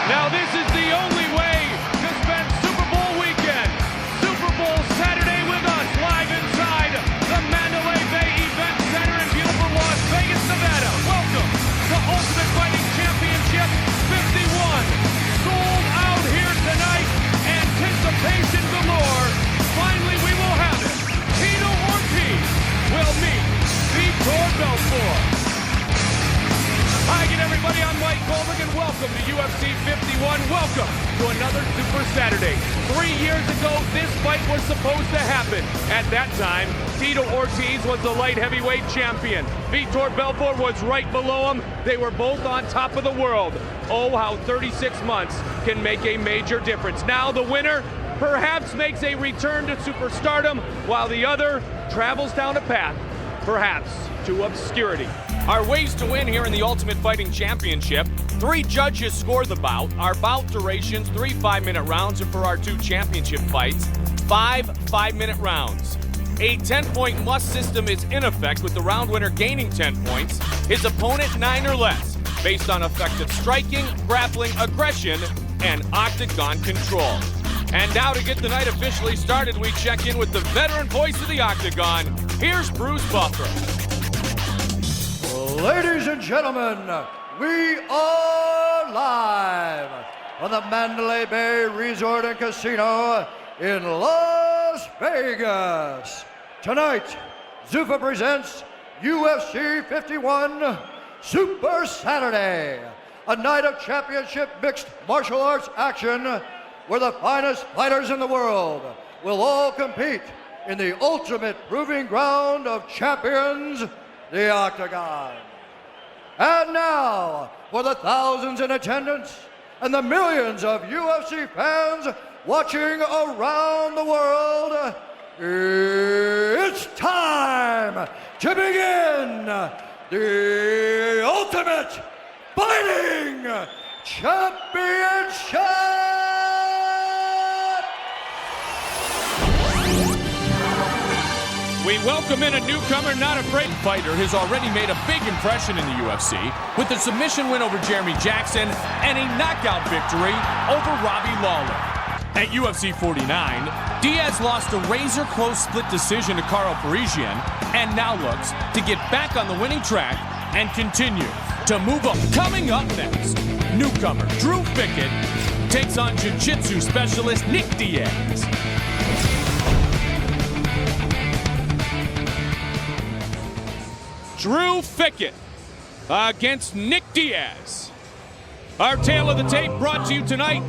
Now this is the only way to spend Super Bowl weekend. Super Bowl Saturday with us live inside the Mandalay Bay Event Center in beautiful Las Vegas, Nevada. Welcome to Ultimate Fighting Championship 51. Sold out here tonight. Anticipation galore. Finally we will have it. Tito Ortiz will meet Vitor Belfort. Hi again, everybody. I'm Mike Goldberg, and welcome to UFC 51. Welcome to another Super Saturday. 3 years ago, this fight was supposed to happen. At that time, Tito Ortiz was the light heavyweight champion. Vitor Belfort was right below him. They were both on top of the world. Oh, how 36 months can make a major difference. Now the winner perhaps makes a return to superstardom, while the other travels down a path, perhaps, to obscurity. Our ways to win here in the Ultimate Fighting Championship: 3 judges score the bout. Our bout durations, 3 5-minute rounds, and for our 2 championship fights, 5 5-minute rounds. A 10-point must system is in effect, with the round winner gaining 10 points, his opponent 9 or less, based on effective striking, grappling, aggression, and octagon control. And now to get the night officially started, we check in with the veteran voice of the octagon. Here's Bruce Buffer. Ladies and gentlemen, we are live on the Mandalay Bay Resort and Casino in Las Vegas. Tonight, Zuffa presents UFC 51 Super Saturday, a night of championship mixed martial arts action where the finest fighters in the world will all compete in the ultimate proving ground of champions, the octagon. And now, for the thousands in attendance and the millions of UFC fans watching around the world, it's time to begin the Ultimate Fighting Championship! We welcome in a newcomer, not afraid fighter, has already made a big impression in the UFC with a submission win over Jeremy Jackson and a knockout victory over Robbie Lawler. At UFC 49, Diaz lost a razor-close split decision to Karo Parisyan and now looks to get back on the winning track and continue to move up. Coming up next, newcomer Drew Fickett takes on jiu-jitsu specialist Nick Diaz. Drew Fickett against Nick Diaz. Our tale of the tape brought to you tonight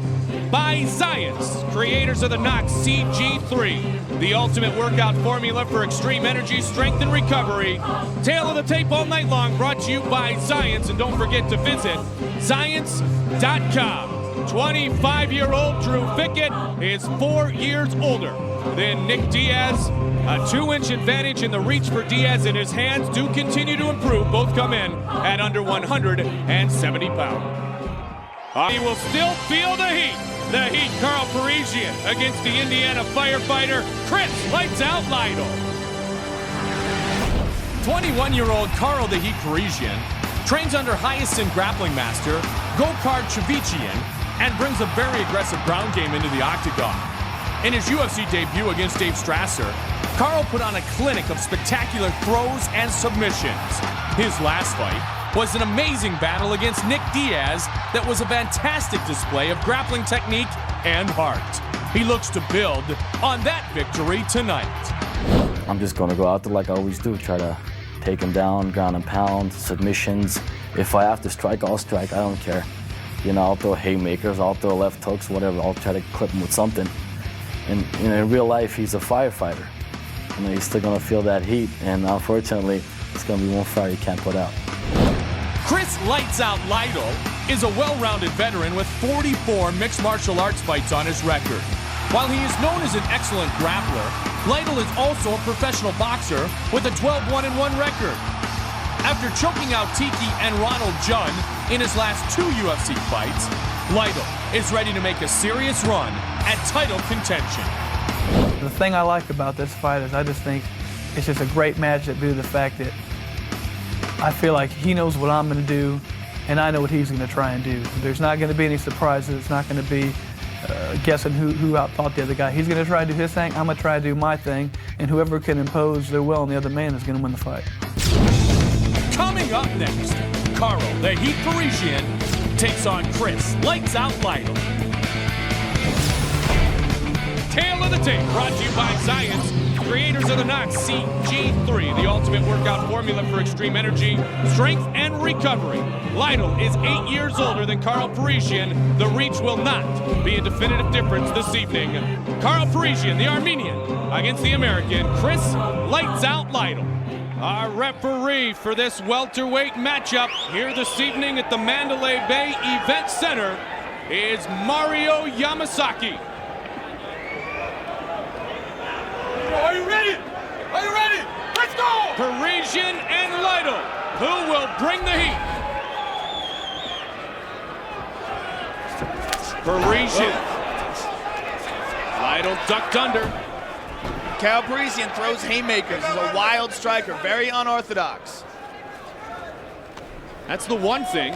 by Zions, creators of the Nox CG3, the ultimate workout formula for extreme energy, strength, and recovery. Tale of the tape all night long brought to you by Zions, and don't forget to visit Zions.com. 25-year-old Drew Fickett is 4 years older than Nick Diaz. A 2-inch advantage in the reach for Diaz, and his hands do continue to improve. Both come in at under 170 pounds. He will still feel the heat. The heat, Karo Parisyan against the Indiana firefighter, Chris Lights Out Lytle. 21-year-old Karo the Heat Parisyan trains under Hyacinth grappling master Gokar Chavichian and brings a very aggressive ground game into the octagon. In his UFC debut against Dave Strasser, Karo put on a clinic of spectacular throws and submissions. His last fight was an amazing battle against Nick Diaz that was a fantastic display of grappling technique and heart. He looks to build on that victory tonight. I'm just going to go out there like I always do, try to take him down, ground and pound, submissions. If I have to strike, I'll strike. I don't care. You know, I'll throw haymakers, I'll throw left hooks, whatever. I'll try to clip him with something. And you know, in real life, he's a firefighter. You know, he's still gonna feel that heat, and unfortunately, it's gonna be one fire he can't put out. Chris Lights Out Lytle is a well-rounded veteran with 44 mixed martial arts fights on his record. While he is known as an excellent grappler, Lytle is also a professional boxer with a 12-1-1 record. After choking out Tiki and Ronald Judd in his last 2 UFC fights, Lytle is ready to make a serious run at title contention. The thing I like about this fight is I just think it's just a great matchup due to the fact that I feel like he knows what I'm going to do, and I know what he's going to try and do. There's not going to be any surprises. It's not going to be guessing who outthought the other guy. He's going to try to do his thing. I'm going to try to do my thing, and whoever can impose their will on the other man is going to win the fight. Coming up next, Carl, the Heat Parisian, takes on Chris, Lights Out Lytle. Tail of the tape, brought to you by Science, creators of the Knox CG3, the ultimate workout formula for extreme energy, strength, and recovery. Lytle is 8 years older than Carl Parisian. The reach will not be a definitive difference this evening. Carl Parisian, the Armenian, against the American, Chris Lights Out Lytle. Our referee for this welterweight matchup here this evening at the Mandalay Bay Event Center is Mario Yamasaki. Are you ready? Are you ready? Let's go! Parisian and Lytle, who will bring the heat? Parisian. Lytle ducked under. Carl Parisian throws haymakers. He's a wild striker, very unorthodox. That's the one thing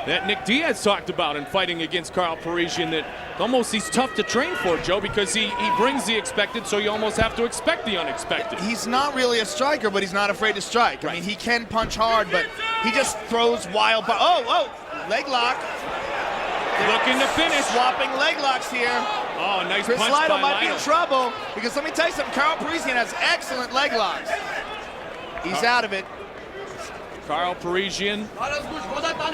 that Nick Diaz talked about in fighting against Carl Parisian, that almost he's tough to train for, Joe, because he brings the expected, so you almost have to expect the unexpected. He's not really a striker, but he's not afraid to strike. I mean, he can punch hard, but he just throws wild. Leg lock. Looking to finish. Swapping leg locks here. Oh, nice Chris punch Lytle by might be in Lytle. trouble, because let me tell you something, Carl Parisian has excellent leg locks. He's out of it. Carl Parisian,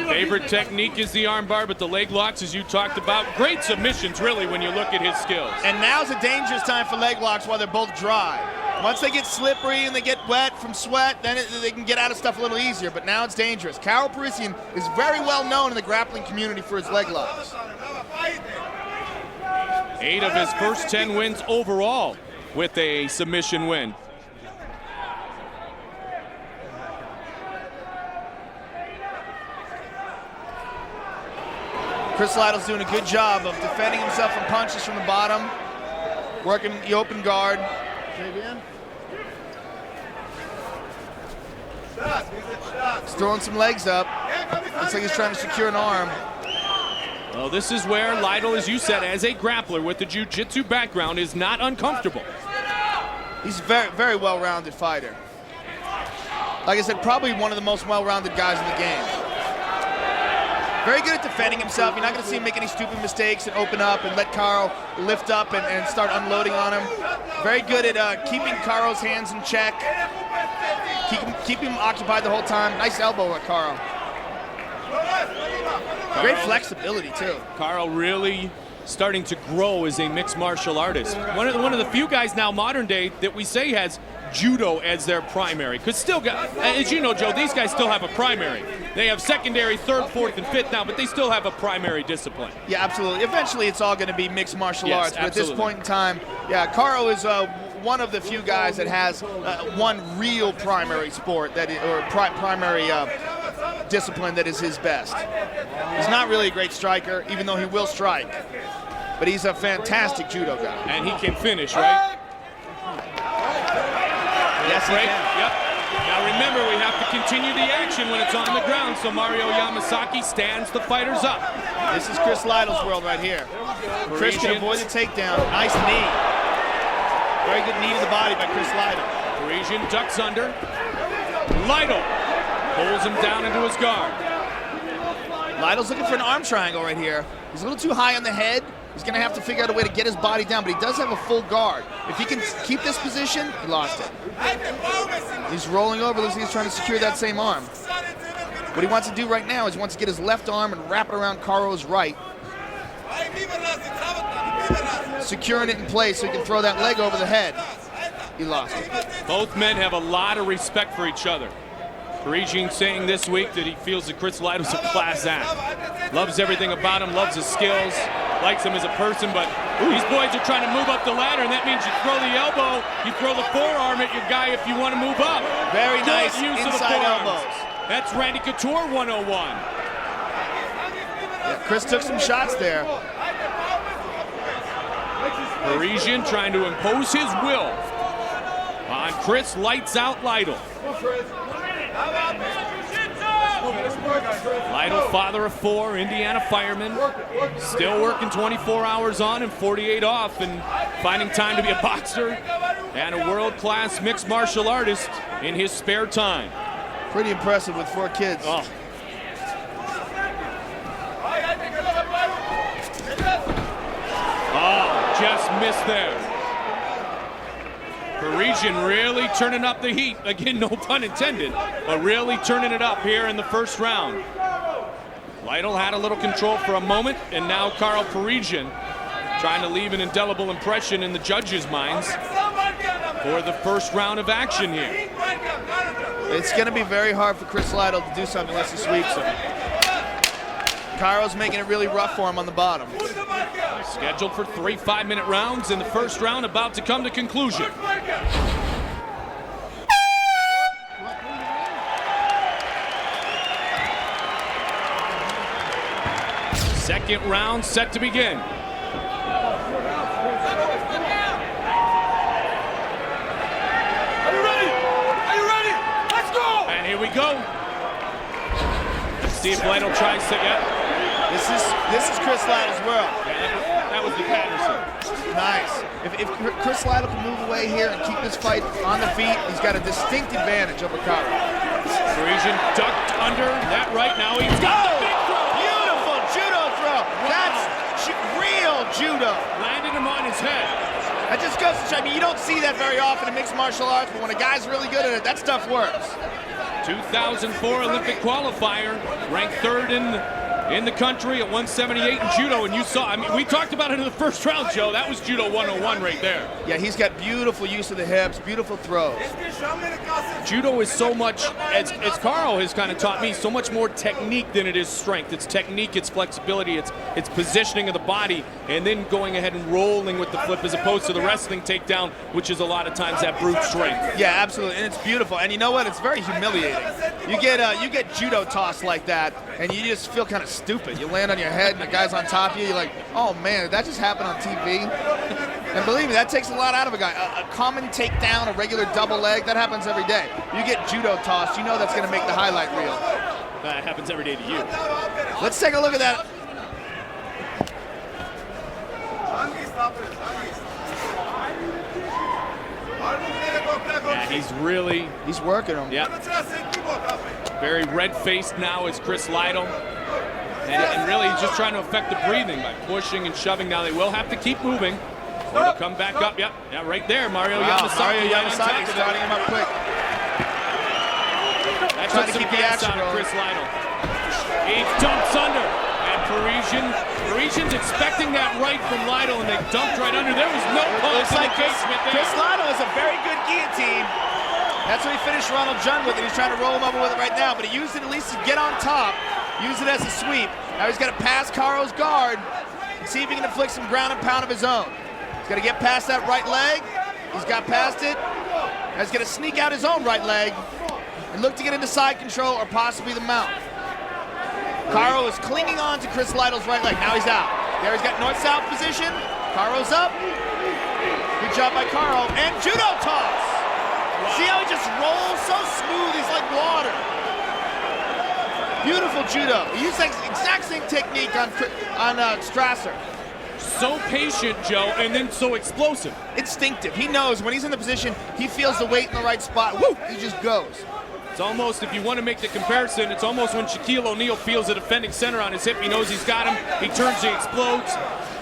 favorite technique is the armbar, but the leg locks, as you talked about, great submissions, really, when you look at his skills. And now's a dangerous time for leg locks while they're both dry. Once they get slippery and they get wet from sweat, then they can get out of stuff a little easier, but now it's dangerous. Carl Parisian is very well known in the grappling community for his leg locks. 8 of his first 10 wins overall with a submission win. Chris Lytle's doing a good job of defending himself from punches from the bottom, working the open guard. He's throwing some legs up. Looks like he's trying to secure an arm. Well, this is where Lytle, as you said, as a grappler with the jiu-jitsu background, is not uncomfortable. He's a very, very well-rounded fighter. Like I said, probably one of the most well-rounded guys in the game. Very good at defending himself. You're not going to see him make any stupid mistakes and open up and let Carl lift up and start unloading on him. Very good at keeping Carl's hands in check. Keep him occupied the whole time. Nice elbow at Carl. Great flexibility, too. Carl really starting to grow as a mixed martial artist. One of the few guys now, modern day, that we say has judo as their primary. Because still, as you know, Joe, these guys still have a primary. They have secondary, third, fourth, and fifth now, but they still have a primary discipline. Yeah, absolutely. Eventually, it's all going to be mixed martial Yes, arts. But absolutely. at this point in time, yeah, Carl is one of the few guys that has one real primary sport primary discipline that is his best. He's not really a great striker, even though he will strike. But he's a fantastic judo guy. And he can finish, right? Yes, he Break. can. Yep. Now remember, we have to continue the action when it's on the ground, so Mario Yamasaki stands the fighters up. This is Chris Lytle's world right here. Chris can avoid the takedown. Nice knee. Very good knee to the body by Chris Lytle. Parisian ducks under. Lytle pulls him down into his guard. Lytle's looking for an arm triangle right here. He's a little too high on the head. He's going to have to figure out a way to get his body down, but he does have a full guard. If he can keep this position, he lost it. He's rolling over. Looks like he's trying to secure that same arm. What he wants to do right now is he wants to get his left arm and wrap it around Carl's right, securing it in place so he can throw that leg over the head. He lost it. Both men have a lot of respect for each other. Parisian saying this week that he feels that Chris Lytle's a class act. Loves everything about him, loves his skills, likes him as a person, but these boys are trying to move up the ladder, and that means you throw the elbow, you throw the forearm at your guy if you want to move up. Very Good nice use of the inside forearms. elbows. That's Randy Couture 101. Yeah, Chris took some shots there. Parisian trying to impose his will on Chris Lights Out Lytle. Lytle, father of 4, Indiana fireman, still working 24 hours on and 48 off, and finding time to be a boxer and a world-class mixed martial artist in his spare time. Pretty impressive with 4 kids. Oh. Oh, just missed there. Parisian really turning up the heat. Again, no pun intended, but really turning it up here in the first round. Lytle had a little control for a moment, and now Carl Parisian trying to leave an indelible impression in the judges' minds for the first round of action here. It's going to be very hard for Chris Lytle to do something unless he sweeps him. Caro's making it really rough for him on the bottom. Scheduled for 3 5-minute rounds, and the first round about to come to conclusion. Second round set to begin. Are you ready? Are you ready? Let's go! And here we go. Let's see if Lytle tries to get. This is Chris Lytle's world. Yeah, that was the Patterson. Nice. If Chris Lytle can move away here and keep this fight on the feet, he's got a distinct advantage over Caro. Parisian ducked under that right now. He's got the big throw. Beautiful judo throw. Wow. That's real judo. Landed him on his head. That just goes to show, I mean, you don't see that very often in mixed martial arts, but when a guy's really good at it, that stuff works. 2004 Olympic qualifier, ranked 3rd in the country at 178 in judo, and you saw, I mean, we talked about it in the first round, Joe. That was judo 101 right there. Yeah, he's got beautiful use of the hips, beautiful throws. Judo is so much, as Carl has kind of taught me, so much more technique than it is strength. It's technique, it's flexibility, it's positioning of the body, and then going ahead and rolling with the flip as opposed to the wrestling takedown, which is a lot of times that brute strength. Yeah, absolutely, and it's beautiful. And you know what? It's very humiliating. You get judo tossed like that, and you just feel kind of stupid. You land on your head, and the guy's on top of you. You're like, oh man, did that just happen on TV? And believe me, that takes a lot out of a guy. A common takedown, a regular double leg, that happens every day. You get judo tossed, you know that's going to make the highlight reel. That happens every day to you. Let's take a look at that. Yeah, he's working him. Yeah. Very red-faced now is Chris Lytle. And really he's just trying to affect the breathing by pushing and shoving. Now they will have to keep moving. Or they'll come back up. Yep, yeah, right there. Mario Yamasaki. Yamasaki starting him up quick. That's trying to keep the action out of Chris Lytle. He dumps under. And Parisian's expecting that right from Lytle, and they dumped right under. There was no pause in the casement there. Chris Lytle is a very good guillotine. That's what he finished Ronald Jun with, and he's trying to roll him over with it right now, but he used it at least to get on top, use it as a sweep. Now he's got to pass Caro's guard and see if he can inflict some ground and pound of his own. He's got to get past that right leg. He's got past it. Now he's going to sneak out his own right leg and look to get into side control or possibly the mount. Caro is clinging on to Chris Lytle's right leg. Now he's out. There he's got north-south position. Caro's up. Good job by Caro. And judo toss. Wow. See how he just rolls so smooth? He's like water. Beautiful judo. He used that exact same technique on Strasser. So patient, Joe, and then so explosive. Instinctive. He knows when he's in the position, he feels the weight in the right spot. Woo! He just goes. It's almost, if you want to make the comparison, it's almost when Shaquille O'Neal feels a defending center on his hip. He knows he's got him. He turns, he explodes,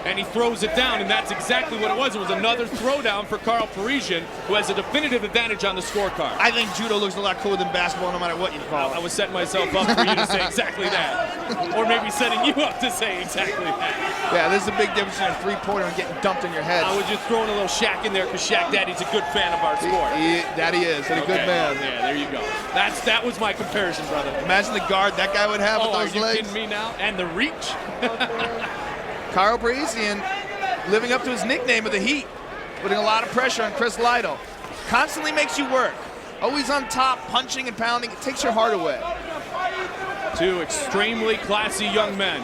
and he throws it down, and that's exactly what it was. It was another throwdown for Carl Parisian, who has a definitive advantage on the scorecard. I think judo looks a lot cooler than basketball, no matter what you call it. I was setting myself up for you to say exactly that. Or maybe setting you up to say exactly that. Yeah, there's a big difference between a three-pointer and getting dumped in your head. I was just throwing a little Shaq in there because Shaq Daddy's a good fan of our sport. That he is, and a good man. Yeah, there you go. That was my comparison, brother. Imagine the guard that guy would have with those legs. Are you kidding me now? And the reach. Carl Parisian living up to his nickname of the Heat, putting a lot of pressure on Chris Lytle. Constantly makes you work. Always on top, punching and pounding. It takes your heart away. Two extremely classy young men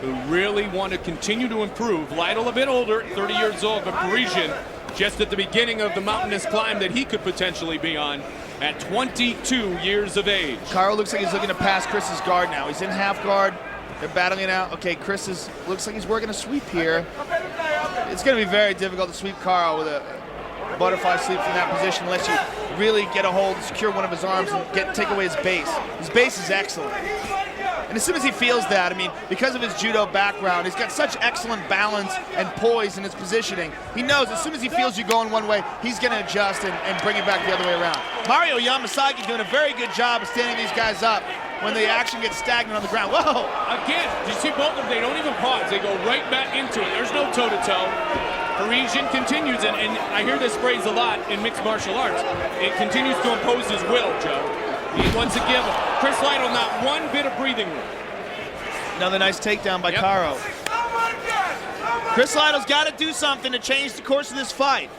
who really want to continue to improve. Lytle a bit older, 30 years old, but Parisian just at the beginning of the mountainous climb that he could potentially be on. at 22 years of age. Caro looks like he's looking to pass Chris's guard now. He's in half guard. They're battling it out. Okay, looks like he's working a sweep here. It's going to be very difficult to sweep Caro with a butterfly sweep from that position unless you really get a hold, secure one of his arms, and take away his base. His base is excellent. And as soon as he feels that, I mean, because of his judo background, he's got such excellent balance and poise in his positioning. He knows as soon as he feels you going one way, he's going to adjust and bring it back the other way around. Mario Yamasaki doing a very good job of standing these guys up when the action gets stagnant on the ground. Whoa! Again, you see both of them, they don't even pause. They go right back into it. There's no toe-to-toe. Parisian continues, and I hear this phrase a lot in mixed martial arts. It continues to impose his will, Joe. He wants to give Chris Lytle not one bit of breathing room. Another nice takedown by Caro. Chris Lytle's got to do something to change the course of this fight.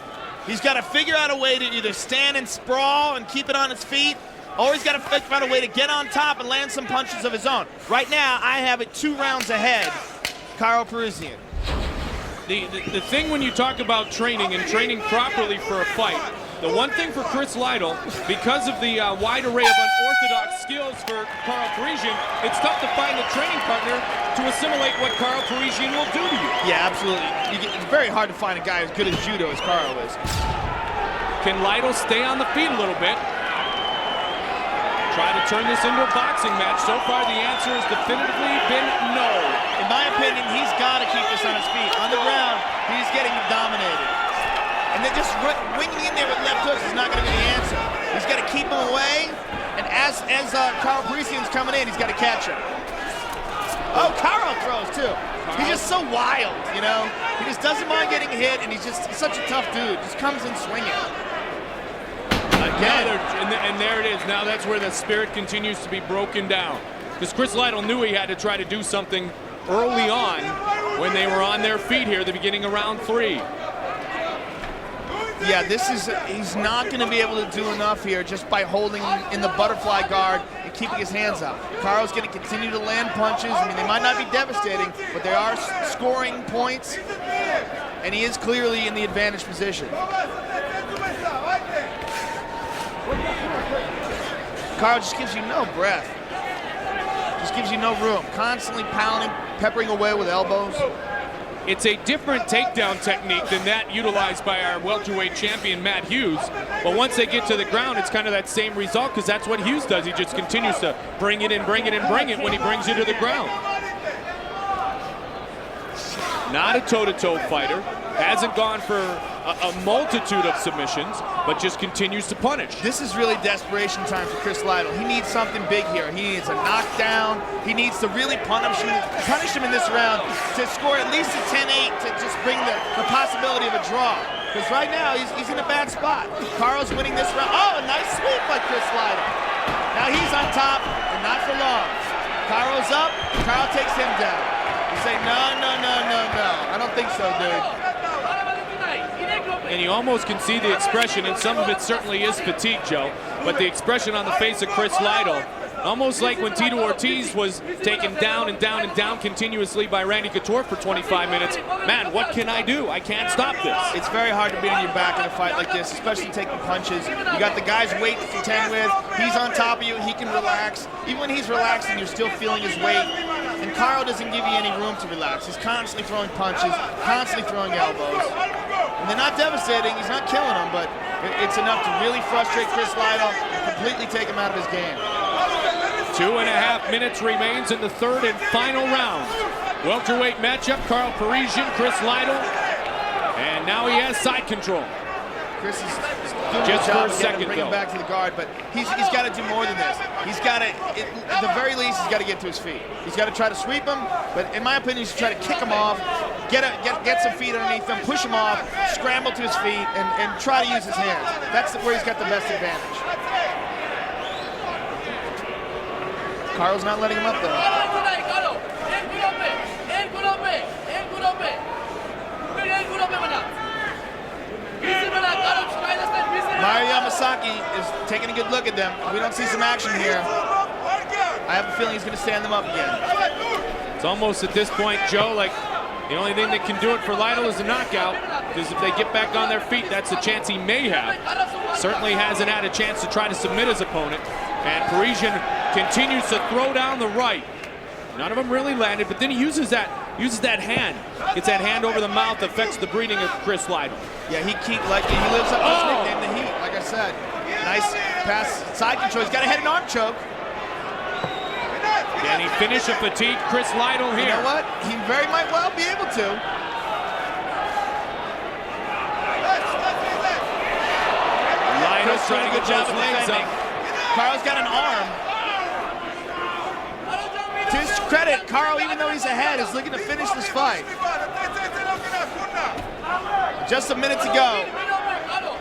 He's got to figure out a way to either stand and sprawl and keep it on its feet, or he's got to figure out a way to get on top and land some punches of his own. Right now, I have it 2 rounds ahead, Caro Parisian. The thing when you talk about training and training properly for a fight, the one thing for Chris Lytle, because of the wide array of unorthodox skills for Caro Parisian, it's tough to find a training partner to assimilate what Caro Parisian will do to you. Yeah, absolutely. It's very hard to find a guy as good at judo as Caro is. Can Lytle stay on the feet a little bit? Try to turn this into a boxing match. So far, the answer has definitively been no. In my opinion, he's got to keep this on his feet. On the ground, he's getting dominated. And then just winging in there with left hooks is not going to be the answer. He's got to keep him away, and as Caro Parisian's coming in, he's got to catch him. Oh, Caro throws too. He's just so wild, you know? He just doesn't mind getting hit, and he's such a tough dude. Just comes in swinging. Again. And there it is. Now that's where the spirit continues to be broken down. Because Chris Lytle knew he had to try to do something early on when they were on their feet here at the beginning of round 3. Yeah, he's not going to be able to do enough here just by holding in the butterfly guard and keeping his hands up. Caro's going to continue to land punches. I mean, they might not be devastating, but they are scoring points, and he is clearly in the advantage position. Caro just gives you no breath. Just gives you no room. Constantly pounding, peppering away with elbows. It's a different takedown technique than that utilized by our welterweight champion, Matt Hughes. But once they get to the ground, it's kind of that same result because that's what Hughes does. He just continues to bring it in, bring it in, bring it when he brings you to the ground. Not a toe-to-toe fighter. Hasn't gone for a multitude of submissions, but just continues to punish. This is really desperation time for Chris Lytle. He needs something big here. He needs a knockdown. He needs to really punish him in this round to score at least a 10-8 to just bring the possibility of a draw. Because right now, he's in a bad spot. Caro's winning this round. Oh, a nice sweep by Chris Lytle. Now he's on top, and not for long. Caro's up, Caro takes him down. You say, no. I don't think so, dude. And you almost can see the expression, and some of it certainly is fatigue, Joe, but the expression on the face of Chris Lytle, almost like when Tito Ortiz was taken down and down and down continuously by Randy Couture for 25 minutes. Man, what can I do? I can't stop this. It's very hard to be on your back in a fight like this, especially taking punches. You got the guy's weight to contend with. He's on top of you. He can relax. Even when he's relaxing, you're still feeling his weight. And Caro doesn't give you any room to relax. He's constantly throwing punches, constantly throwing elbows. And they're not devastating. He's not killing them, but it's enough to really frustrate Chris Lytle and completely take him out of his game. 2.5 minutes remains in the third and final round. Welterweight matchup, Caro Parisian, Chris Lytle. And now he has side control. Chris is doing a job of bringing him back to the guard, but he's got to do more than this. He's got to, at the very least, he's got to get to his feet. He's got to try to sweep him, but in my opinion, he should try to kick him off, get some feet underneath him, push him off, scramble to his feet, and try to use his hands. That's where he's got the best advantage. Caro's not letting him up, though. Mario Yamasaki is taking a good look at them. We don't see some action here. I have a feeling he's going to stand them up again. It's almost at this point, Joe, like The only thing that can do it for Lytle is a knockout, because if they get back on their feet, that's a chance he may have. Certainly hasn't had a chance to try to submit his opponent. And Parisian continues to throw down the right. None of them really landed, but then he uses that hand. Gets that hand over the mouth, affects the breathing of Chris Lytle. Yeah, he lives up to his nickname, the Heat, like I said. Nice pass, side control. He's got a head and arm choke. Can he finish a fatigued Chris Lytle here? You know what? He very might well be able to. Lytle's trying to get those legs up. Carl's got an arm. To his credit, Carl, even though he's ahead, is looking to finish this fight. Just a minute to go.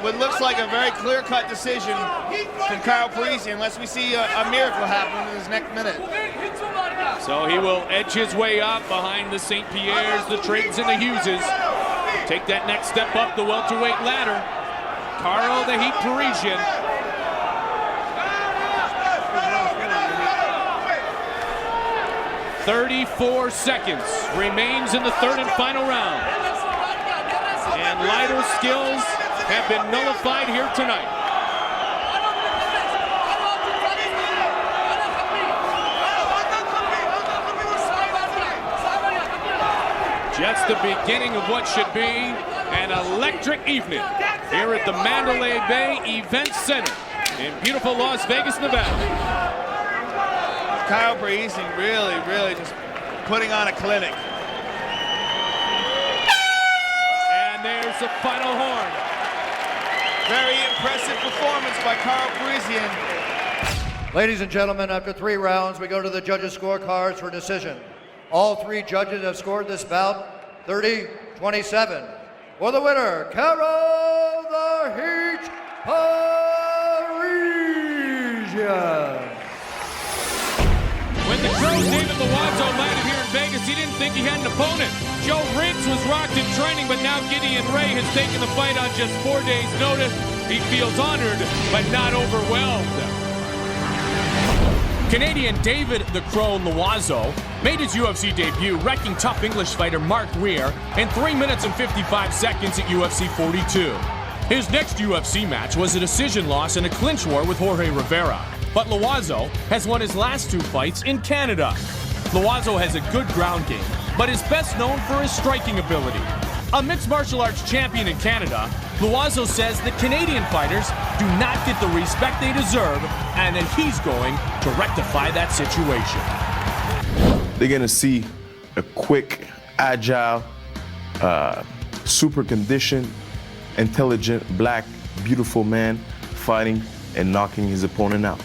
What looks like a very clear-cut decision from Kyle Parisian, unless we see a miracle happen in his next minute. So he will edge his way up behind the St. Pierres, the Triggs, and the Hugheses. Take that next step up the welterweight ladder. Carl the Heat Parisian. "34 seconds remains in the third and final round. And Lytle's skills have been nullified here tonight. Just the beginning of what should be an electric evening here at the Mandalay Bay Event Center in beautiful Las Vegas, Nevada. Kyle Parisian really just putting on a clinic. And there's the final horn. Very impressive performance by Kyle Parisian. Ladies and gentlemen, after 3 rounds, we go to the judges' scorecards for decision. All 3 judges have scored this bout 30-27. For the winner, Carol the Heat Parisian. When the Crow David Loiseau landed here in Vegas, he didn't think he had an opponent. Joe Riggs was rocked in training, but now Gideon Ray has taken the fight on just 4 days' notice. He feels honored, but not overwhelmed. Canadian David the Crow Loiseau made his UFC debut, wrecking tough English fighter Mark Weir in 3 minutes and 55 seconds at UFC 42. His next UFC match was a decision loss in a clinch war with Jorge Rivera. But Loiseau has won his last 2 fights in Canada. Loiseau has a good ground game, but is best known for his striking ability. A mixed martial arts champion in Canada, Loiseau says the Canadian fighters do not get the respect they deserve, and that he's going to rectify that situation. They're going to see a quick, agile, super conditioned, intelligent, black, beautiful man fighting and knocking his opponent out.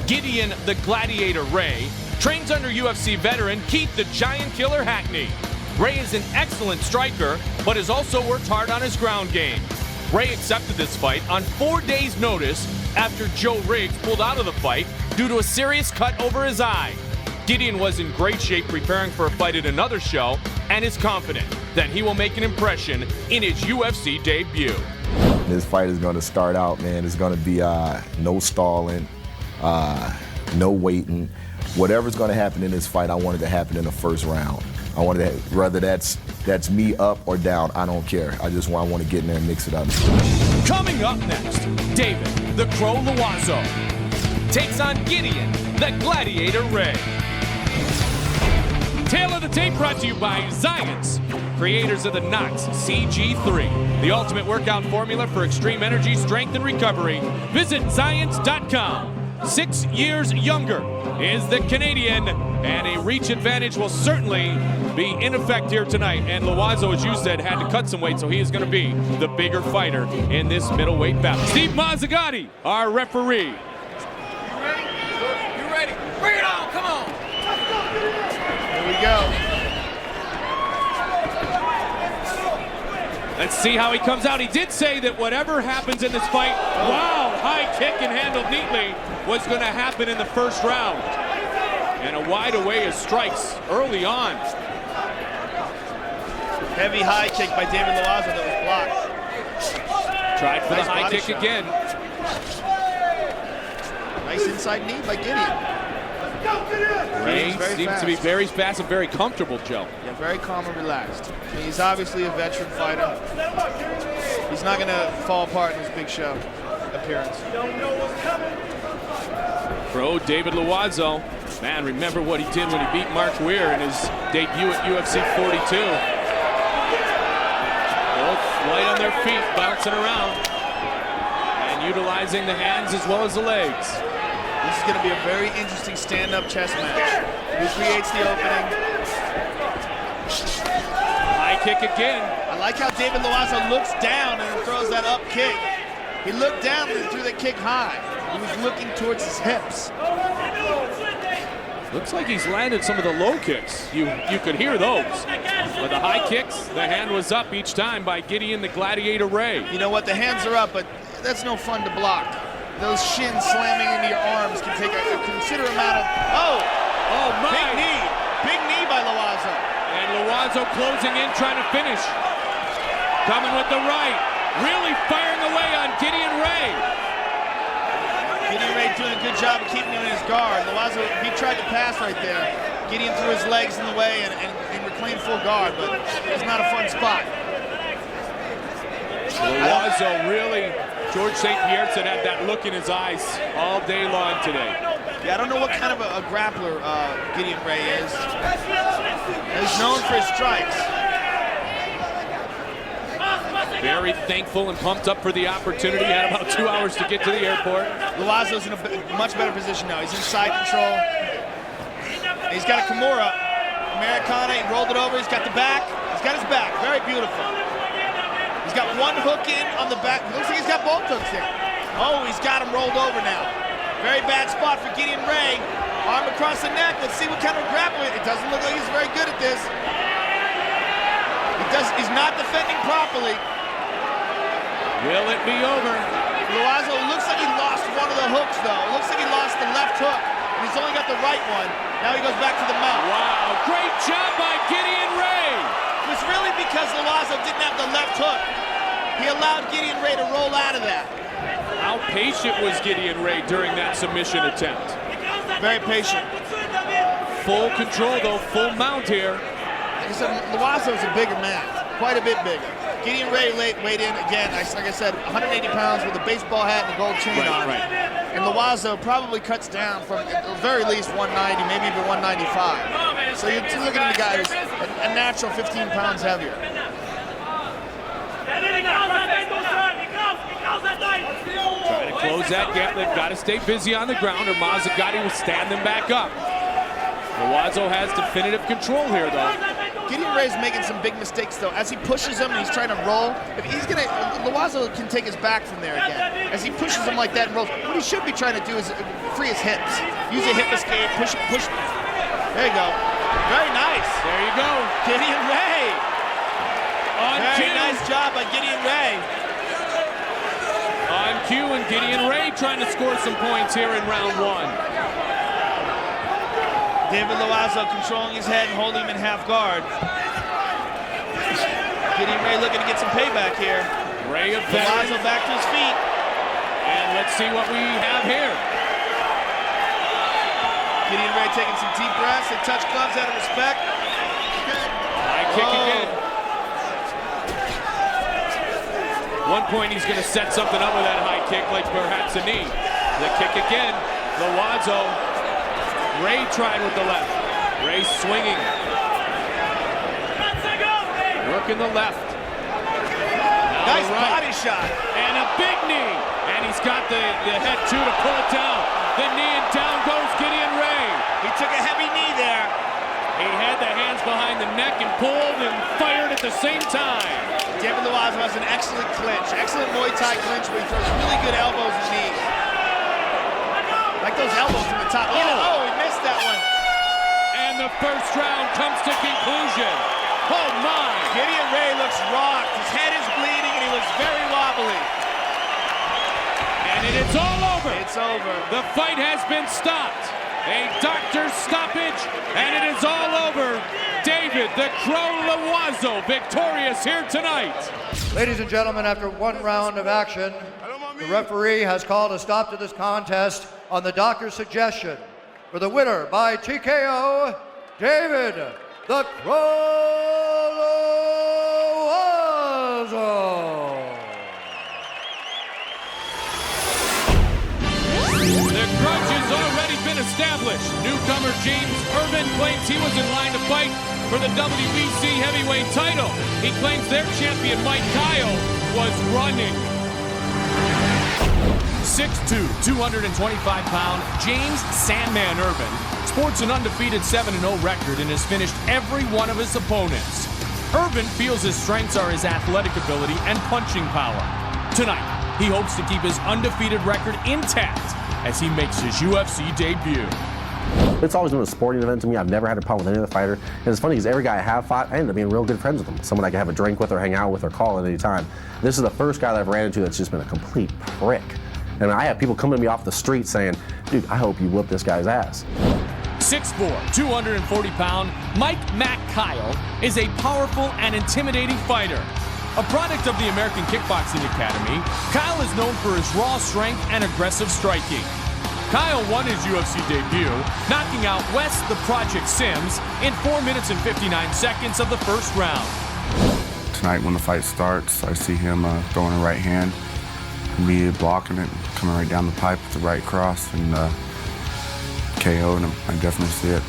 Gideon the Gladiator Ray trains under UFC veteran Keith the Giant Killer Hackney. Ray is an excellent striker, but has also worked hard on his ground game. Ray accepted this fight on 4 days' notice after Joe Riggs pulled out of the fight due to a serious cut over his eye. Gideon was in great shape preparing for a fight at another show and is confident that he will make an impression in his UFC debut. This fight is going to start out, man. It's going to be no stalling, no waiting. Whatever's going to happen in this fight, I want it to happen in the first round. I want it, whether that's me up or down, I don't care. I want to get in there and mix it up. Coming up next, David the Crow Loiseau takes on Gideon the Gladiator Ray. Tail of the tape brought to you by Zions, creators of the Knox CG3, the ultimate workout formula for extreme energy, strength, and recovery. Visit Zions.com. 6 years younger is the Canadian, and a reach advantage will certainly be in effect here tonight. And Loiseau, as you said, had to cut some weight, so he is going to be the bigger fighter in this middleweight battle. Steve Mazzagatti, our referee. You ready? Bring it on, come on. Here we go. Let's see how he comes out. He did say that whatever happens in this fight, wow, high kick and handled neatly, was going to happen in the first round. And a wide array of strikes early on. Heavy high kick by David Loiseau that was blocked. Tried for Nice the high body kick shot. again. Nice inside knee by Gideon. Ray Very seems fast. to be very fast and very comfortable, Joe. Yeah, very calm and relaxed. And he's obviously a veteran fighter. He's not going to fall apart in his big show appearance. Pro David Loiseau. Man, remember what he did when he beat Mark Weir in his debut at UFC 42. Both light on their feet, bouncing around, and utilizing the hands as well as the legs. This is going to be a very interesting stand-up chess match. Who creates the opening? High kick again. I like how David Loiseau looks down and then throws that up kick. He looked down and threw the kick high. He was looking towards his hips. Looks like he's landed some of the low kicks. You could hear those. But the high kicks, the hand was up each time by Gideon the Gladiator Ray. You know what? The hands are up, but that's no fun to block. Those shins slamming into your arms can take a considerable amount of... Oh my! Big knee by Loiseau. And Loiseau closing in, trying to finish. Coming with the right. Really firing away on Gideon Ray. Gideon Ray doing a good job of keeping him in his guard. Loiseau, he tried to pass right there. Gideon threw his legs in the way and reclaimed full guard, but it's not a fun spot. Loiseau really, George St. Pierre said, had that look in his eyes all day long today. Yeah, I don't know what kind of a grappler Gideon Ray is. He's known for his strikes. Very thankful and pumped up for the opportunity. Had about 2 hours to get to the airport. Loiseau's in a much better position now. He's in side control. He's got a Kimura. Americana, he rolled it over. He's got the back. He's got his back. Very beautiful. He's got one hook in on the back. Looks like he's got both hooks in. Oh, he's got him rolled over now. Very bad spot for Gideon Ray. Arm across the neck. Let's see what kind of grappling. It doesn't look like he's very good at this. He's not defending properly. Will it be over? Loiseau looks like he lost one of the hooks, though. It looks like he lost the left hook, and he's only got the right one. Now he goes back to the mount. Wow, great job by Gideon Ray. It was really because Loiseau didn't have the left hook. He allowed Gideon Ray to roll out of that. How patient was Gideon Ray during that submission attempt? Very patient. Full control, though, full mount here. Like I said, Loiseau's a bigger man, quite a bit bigger. Gideon Ray weighed in again, like I said, 180 pounds with a baseball hat and a gold chain on. Right. And Loiseau probably cuts down from at the very least 190, maybe even 195. So you're looking at a guy who's a natural 15 pounds heavier. Trying to close that gap. They've got to stay busy on the ground or Mazzagatti will stand them back up. Loiseau has definitive control here, though. Gideon Ray's making some big mistakes, though. As he pushes him and he's trying to roll, if he's gonna, Loiseau can take his back from there again. As he pushes him like that and rolls, what he should be trying to do is free his hips. Use a hip escape, push. There you go. Very nice. There you go. Gideon Ray. Very cue. nice job by Gideon Ray. On cue, and Gideon Ray trying to score some points here in round one. David Loiseau controlling his head and holding him in half guard. Gideon Ray looking to get some payback here. Ray of Loiseau back to his feet. And let's see what we have here. Gideon Ray taking some deep breaths. They touch gloves out of respect. High kick again. One point he's going to set something up with that high kick, like perhaps a knee. The kick again. Loiseau. Ray tried with the left. Ray swinging. Working the left. Now Nice the right. body shot. And a big knee. And he's got the head too to pull it down. The knee, and down goes Gideon Ray. He took a heavy knee there. He had the hands behind the neck and pulled and fired at the same time. David Loiseau has an excellent clinch. Excellent Muay Thai clinch where he throws really good elbows and knees. Like those elbows from the top. Oh, he missed that one. And the first round comes to conclusion. Oh my! Gideon Ray looks rocked. His head is bleeding and he looks very wobbly. And it's all over. It's over. The fight has been stopped. A doctor's stoppage, and it is all over. David the Crow Loiseau victorious here tonight. Ladies and gentlemen, after one round of action, the referee has called a stop to this contest on the doctor's suggestion. for the winner by TKO, David the Colowazo. The grudge has already been established. Newcomer James Irvin claims he was in line to fight for the WBC heavyweight title. He claims their champion Mike Kyle was running. 6'2", 225-pound James Sandman Irvin sports an undefeated 7-0 record and has finished every one of his opponents. Irvin feels his strengths are his athletic ability and punching power. Tonight, he hopes to keep his undefeated record intact as he makes his UFC debut. It's always been a sporting event to me. I've never had a problem with any other fighter. And it's funny because every guy I have fought, I end up being real good friends with them. Someone I can have a drink with or hang out with or call at any time. This is the first guy that I've ran into that's just been a complete prick. And I have people coming to me off the street saying, dude, I hope you whip this guy's ass. 6'4", 240-pound Mike Mac Kyle is a powerful and intimidating fighter. A product of the American Kickboxing Academy, Kyle is known for his raw strength and aggressive striking. Kyle won his UFC debut, knocking out Wes the Project Sims in 4 minutes and 59 seconds of the first round. Tonight when the fight starts, I see him throwing a right hand, me blocking it, coming right down the pipe with the right cross, and KO'ing him. I definitely see it.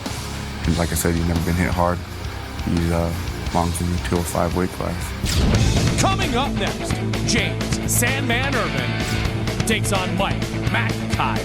And like I said, he's never been hit hard. He belongs in the 205 weight class. Coming up next, James Sandman Irvin takes on Mike Mac Kyle.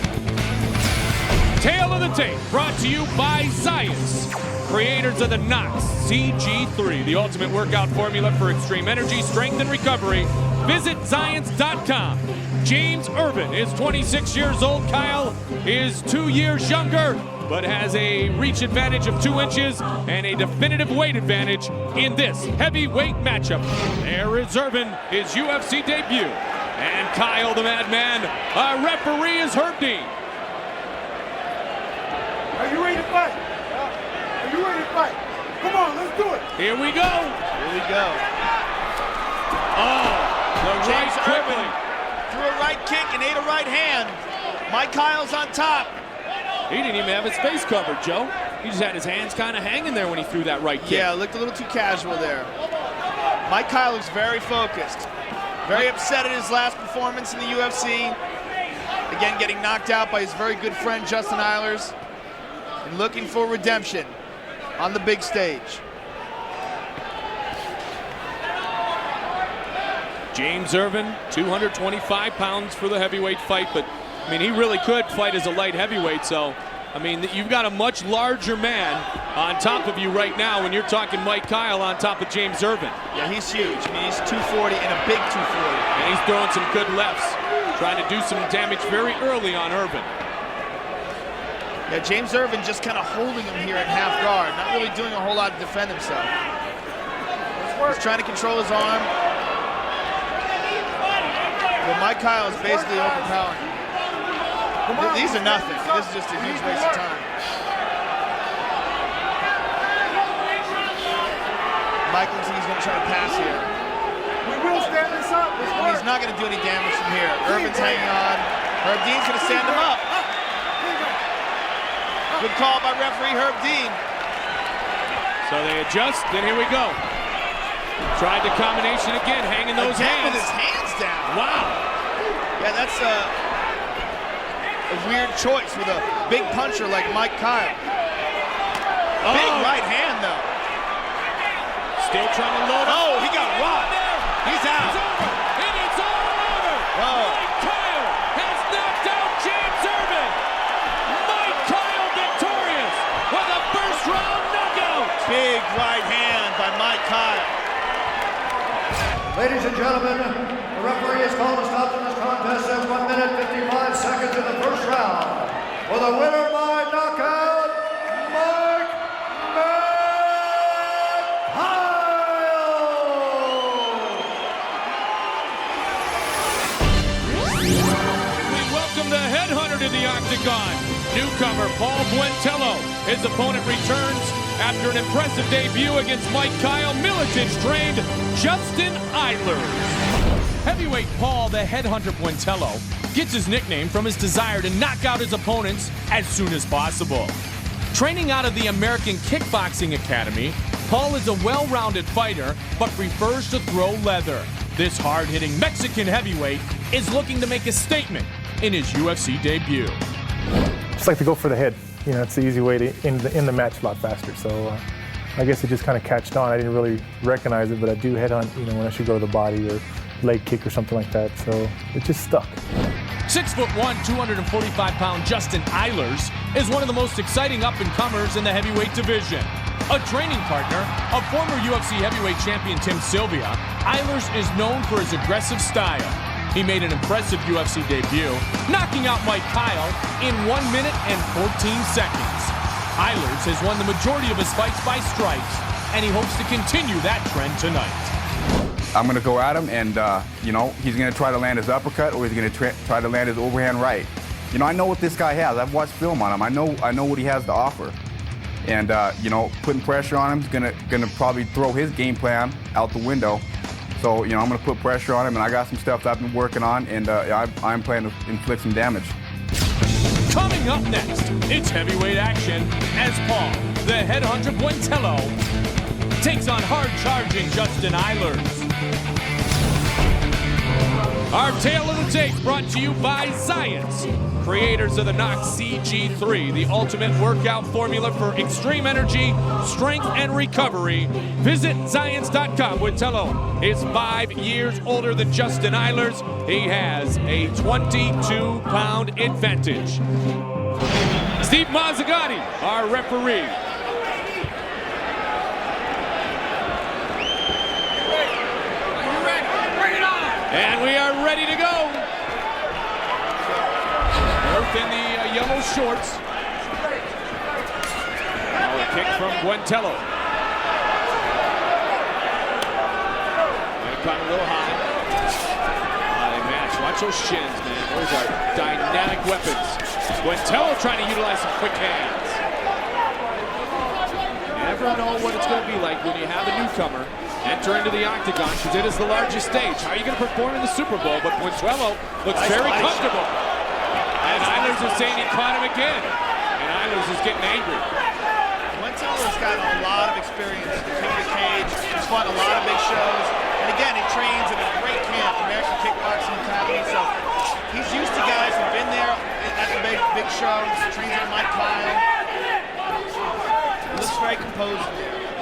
Tale of the Tape, brought to you by Zions, creators of the Knox CG3, the ultimate workout formula for extreme energy, strength, and recovery. Visit Zions.com. James Irvin is 26 years old. Kyle is 2 years younger, but has a reach advantage of 2 inches and a definitive weight advantage in this heavyweight matchup. There is Irvin, his UFC debut. And Kyle the Madman, our referee is Herb Dean. Are you ready to fight? Are you ready to fight? Come on, let's do it. Here we go. Here we go. Oh, the right James quickly. Irvin threw a right kick and ate a right hand. Mike Kyle's on top. He didn't even have his face covered, Joe. He just had his hands kind of hanging there when he threw that right kick. Yeah, looked a little too casual there. Mike Kyle looks very focused. Very upset at his last performance in the UFC. Again, getting knocked out by his very good friend Justin Eilers. And looking for redemption on the big stage. James Irvin, 225 pounds for the heavyweight fight, but I mean, he really could fight as a light heavyweight, so I mean, you've got a much larger man on top of you right now when you're talking Mike Kyle on top of James Irvin. Yeah, he's huge. I mean, he's 240 and a big 240. And he's throwing some good lefts, trying to do some damage very early on Irvin. Yeah, James Irvin just kind of holding him here at half guard, not really doing a whole lot to defend himself. He's trying to control his arm. But Mike Kyle is basically overpowering him. These are nothing. This is just a huge waste of time. Mike looks like he's going to try to pass here. We will stand this up. He's not going to do any damage from here. Irvin's hanging on. Herb Dean's going to stand him up. Good call by referee Herb Dean. So they adjust, then here we go. Tried the combination again, hanging those hands. With his hands down. Wow. Yeah, that's a weird choice with a big puncher like Mike Kyle. Big right hand, though. Still trying to load up. Oh, he got rocked. He's out. It's over, and it's all over. Whoa. Mike Kyle has knocked out James Irvin. Mike Kyle victorious with a first-round knockout. Big right hand by Mike Kyle. Ladies and gentlemen, the referee has called a stop to this contest at 1 minute 55 seconds in the first round. For the winner by knockout, Mike We welcome the headhunter to the octagon. Newcomer Paul Buentello. His opponent returns after an impressive debut against Mike Kyle. Militant-trained Justin Eilers. Heavyweight Paul the Headhunter Buentello gets his nickname from his desire to knock out his opponents as soon as possible. Training out of the American Kickboxing Academy, Paul is a well-rounded fighter but prefers to throw leather. This hard-hitting Mexican heavyweight is looking to make a statement in his UFC debut. Just like to go for the head. You know, it's the easy way to end the match a lot faster. So I guess it just kind of catched on. I didn't really recognize it, but I do headhunt, you know, when I should go to the body or leg kick or something like that. So it just stuck. 6'1", 245-pound Justin Eilers is one of the most exciting up-and-comers in the heavyweight division. A training partner of former UFC heavyweight champion Tim Sylvia, Eilers is known for his aggressive style. He made an impressive UFC debut, knocking out Mike Kyle in 1 minute and 14 seconds. Eilers has won the majority of his fights by strikes, and he hopes to continue that trend tonight. I'm going to go at him, and, you know, he's going to try to land his uppercut, or he's going to try to land his overhand right. You know, I know what this guy has. I've watched film on him. I know what he has to offer. And, you know, putting pressure on him is going to probably throw his game plan out the window. So, you know, I'm going to put pressure on him, and I got some stuff that I've been working on, and I'm planning to inflict some damage. Coming up next, it's heavyweight action as Paul, the Headhunter Buentello, takes on hard-charging Justin Eilers. Our tale of the tape brought to you by Zions, creators of the Nox CG3, the ultimate workout formula for extreme energy, strength, and recovery. Visit Zions.com. Buentello is 5 years older than Justin Eilers. He has a 22-pound advantage. Steve Mazzagatti, our referee. And we are ready to go. Both in the yellow shorts. Now a kick from Buentello. And caught a little high. They match. Watch those shins, man. Those are dynamic weapons. Buentello trying to utilize some quick hands. Never know what it's going to be like when you have a newcomer enter into the octagon, because it is the largest stage. How are you going to perform in the Super Bowl? But Buentello looks very comfortable. And Eilers is saying he caught him again. And Eilers is getting angry. Buentello's got a lot of experience in the cage. He's fought a lot of big shows. And again, he trains in a great camp, American Kickboxing Academy. So he's used to guys who've been there at the big shows. Trains with Mike Kyle. He looks very composed.